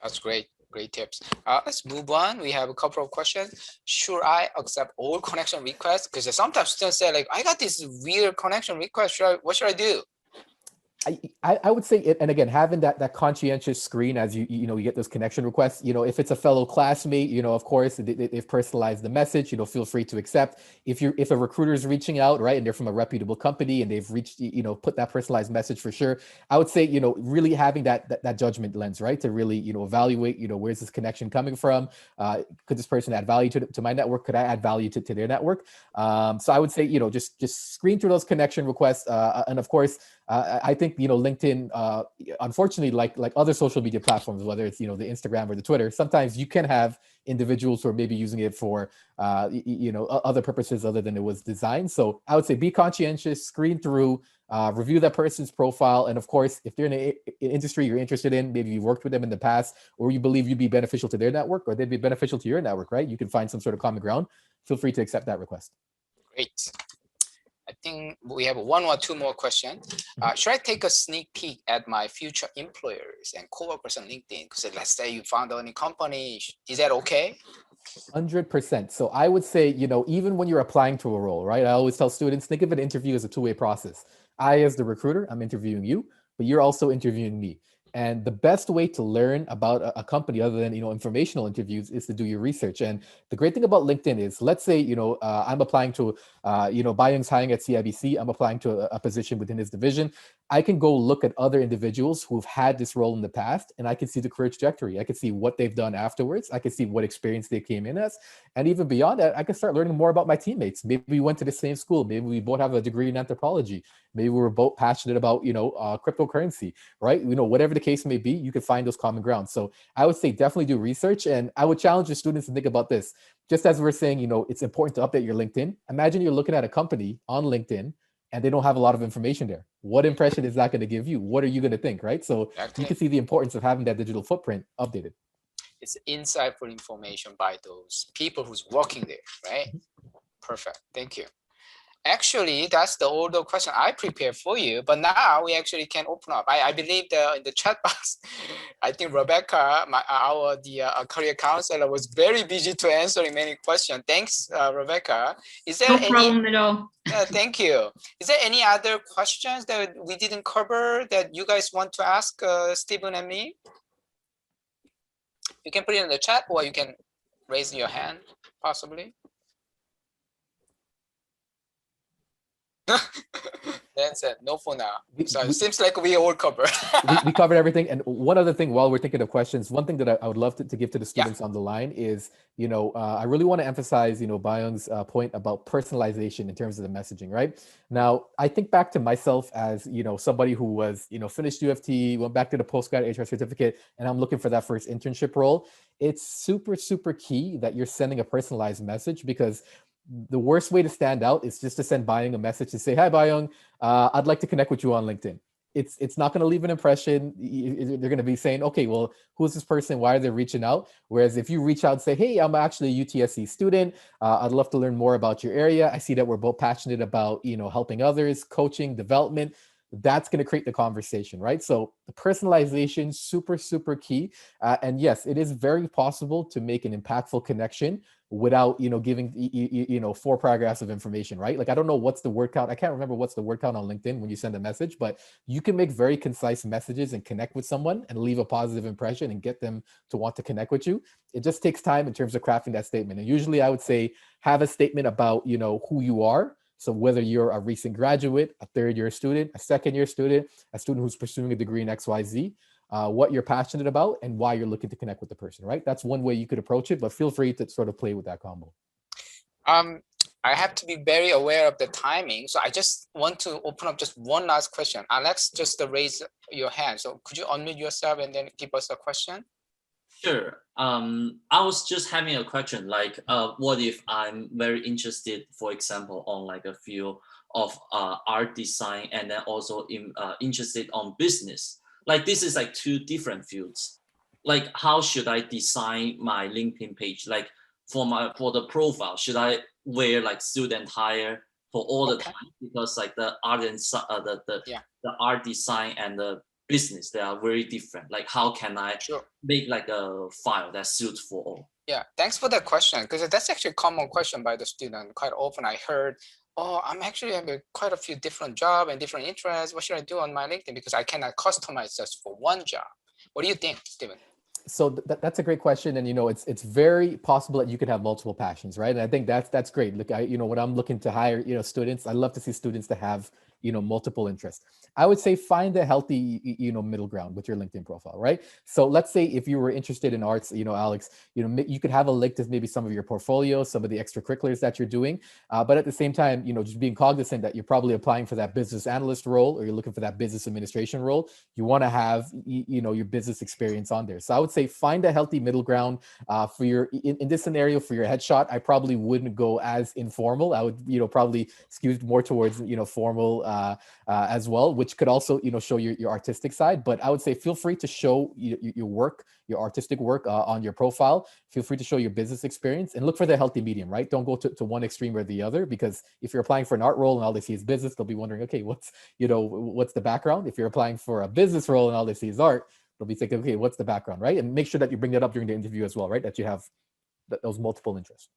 That's great. Great tips. Let's move on. We have a couple of questions. Should I accept all connection requests? Because sometimes students say like, I got this weird connection request. What should I do? I would say it, and again, having that conscientious screen as you get those connection requests. If it's a fellow classmate, of course they've personalized the message. Feel free to accept. If a recruiter is reaching out, right, and they're from a reputable company and they've reached, put that personalized message for sure. I would say, really having that judgment lens, right, to really evaluate, where's this connection coming from? Could this person add value to my network? Could I add value to their network? So I would say, just screen through those connection requests, and of course. I think LinkedIn, unfortunately, like other social media platforms, whether it's the Instagram or the Twitter, sometimes you can have individuals who are maybe using it for other purposes other than it was designed. So I would say be conscientious, screen through, review that person's profile, and of course, if they're in an industry you're interested in, maybe you've worked with them in the past, or you believe you'd be beneficial to their network, or they'd be beneficial to your network, right? You can find some sort of common ground. Feel free to accept that request. Great. I think we have one or two more questions. Should I take a sneak peek at my future employers and coworkers on LinkedIn? Because let's say you found any company, is that okay? 100%. So I would say, even when you're applying to a role, right? I always tell students, think of an interview as a two-way process. I, as the recruiter, I'm interviewing you, but you're also interviewing me. And the best way to learn about a company, other than informational interviews, is to do your research. And the great thing about LinkedIn is, let's say I'm applying to Bayung's hiring at CIBC. I'm applying to a position within his division. I can go look at other individuals who've had this role in the past, and I can see the career trajectory. I can see what they've done afterwards. I can see what experience they came in as, and even beyond that, I can start learning more about my teammates. Maybe we went to the same school. Maybe we both have a degree in anthropology. Maybe we were both passionate about cryptocurrency, right? Whatever the case may be, you can find those common grounds. So I would say definitely do research, and I would challenge your students to think about this. Just as we're saying, it's important to update your LinkedIn. Imagine you're looking at a company on LinkedIn and they don't have a lot of information there. What impression is that going to give you? What are you going to think, right? So Exactly. you can see the importance of having that digital footprint updated. It's insightful information by those people who's working there, right? Perfect. Thank you. Actually, that's all the question I prepared for you. But now we actually can open up. I believe in the chat box, I think Rebecca, our career counselor, was very busy to answering many questions. Thanks, Rebecca. Is there No problem at all. Thank you. Is there any other questions that we didn't cover that you guys want to ask Stephen and me? You can put it in the chat, or you can raise your hand, possibly. That's it. No for now. So it seems like we all covered. we covered everything. And one other thing, while we're thinking of questions, one thing that I would love to give to the students on the line is, I really want to emphasize, Bayung's point about personalization in terms of the messaging, right? Now, I think back to myself as, somebody who was, finished UFT, went back to the postgrad HR certificate, and I'm looking for that first internship role. It's super, super key that you're sending a personalized message, because the worst way to stand out is just to send Bayung a message to say, hi, Bayung, I'd like to connect with you on LinkedIn. it's not going to leave an impression. They're going to be saying, okay, well, who's this person? Why are they reaching out? Whereas if you reach out and say, hey, I'm actually a UTSC student. I'd love to learn more about your area. I see that we're both passionate about, helping others, coaching, development. That's going to create the conversation, right? So the personalization, super, super key. And yes, it is very possible to make an impactful connection without, giving, 4 paragraphs of information, right? Like, I don't know what's the word count. I can't remember what's the word count on LinkedIn when you send a message, but you can make very concise messages and connect with someone and leave a positive impression and get them to want to connect with you. It just takes time in terms of crafting that statement. And usually I would say, have a statement about, who you are. So whether you're a recent graduate, a third-year student, a second-year student, a student who's pursuing a degree in XYZ, what you're passionate about and why you're looking to connect with the person, right? That's one way you could approach it, but feel free to sort of play with that combo. I have to be very aware of the timing. So I just want to open up just one last question. Alex, just raise your hand. So could you unmute yourself and then give us a question? Sure. I was just having a question, like, what if I'm very interested, for example, on like a field of art design, and then also interested on business? Like, this is like 2 different fields. Like, how should I design my LinkedIn page? Like, for the profile, should I wear like student attire for all the time? Because like the art and the art design and the business, they are very different. Like, how can I make like a file that suits for all? Yeah, thanks for that question, because that's actually a common question by the student. Quite often I heard, oh, I'm actually having quite a few different jobs and different interests. What should I do on my LinkedIn? Because I cannot customize just for one job. What do you think, Stephen? So that's a great question, and it's very possible that you could have multiple passions, right? And I think that's great. Look, when I'm looking to hire students, I love to see students that have multiple interests. I would say find a healthy middle ground with your LinkedIn profile, right? So let's say if you were interested in arts, Alex, you could have a link to maybe some of your portfolio, some of the extracurriculars that you're doing, but at the same time, just being cognizant that you're probably applying for that business analyst role or you're looking for that business administration role. You want to have your business experience on there. So I would say find a healthy middle ground for your in this scenario. For your headshot, I probably wouldn't go as informal. I would probably skew more towards formal as well, which could also show your artistic side. But I would say feel free to show your work, your artistic work on your profile. Feel free to show your business experience and look for the healthy medium, right? Don't go to one extreme or the other, because if you're applying for an art role and all they see is business, they'll be wondering, okay, what's the background? If you're applying for a business role and all they see is art, they'll be thinking, okay, what's the background, right? And make sure that you bring that up during the interview as well, right? That you have those multiple interests.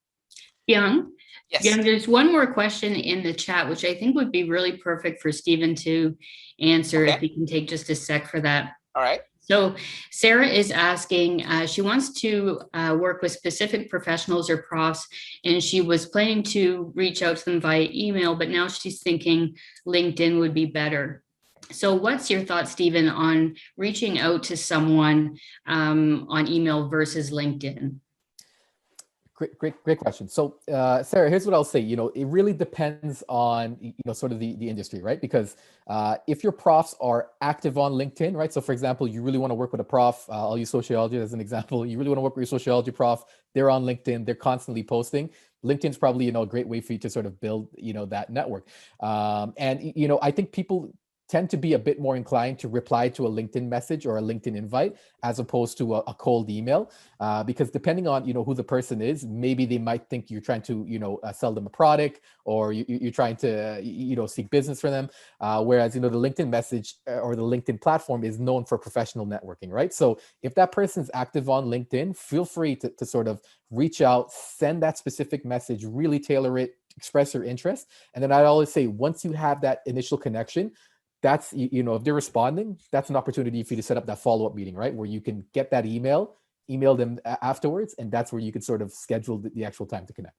Young, yes. Young, there's one more question in the chat, which I think would be really perfect for Stephen to answer, if he can take just a sec for that. All right. So Sarah is asking, she wants to work with specific professionals or profs, and she was planning to reach out to them via email, but now she's thinking LinkedIn would be better. So what's your thought, Stephen, on reaching out to someone on email versus LinkedIn? Great question. So, Sarah, here's what I'll say. It really depends on, sort of the industry, right? Because if your profs are active on LinkedIn, right? So, for example, you really want to work with a prof. I'll use sociology as an example. You really want to work with your sociology prof. They're on LinkedIn. They're constantly posting. LinkedIn's probably, a great way for you to sort of build, that network. And I think people tend to be a bit more inclined to reply to a LinkedIn message or a LinkedIn invite as opposed to a cold email, because depending on who the person is, maybe they might think you're trying to sell them a product, or you're trying to seek business for them, whereas the LinkedIn message or the LinkedIn platform is known for professional networking, right? So if that person's active on LinkedIn, feel free to sort of reach out, send that specific message, really tailor it, express your interest, and then I always say, once you have that initial connection, that's, if they're responding, that's an opportunity for you to set up that follow-up meeting, right? Where you can get that email them afterwards, and that's where you could sort of schedule the actual time to connect.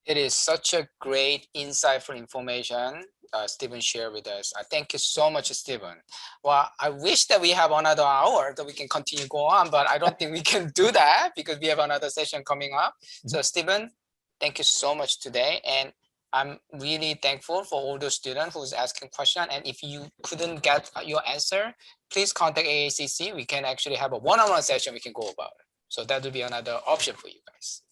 It is such a great, insightful information Stephen shared with us. I thank you so much, Stephen. Well, I wish that we have another hour that we can continue go on, but I don't think we can do that because we have another session coming up. So Stephen, thank you so much today. And I'm really thankful for all the students who's asking questions. And if you couldn't get your answer, please contact AACC. We can actually have a one-on-one session we can go about it. So that would be another option for you guys.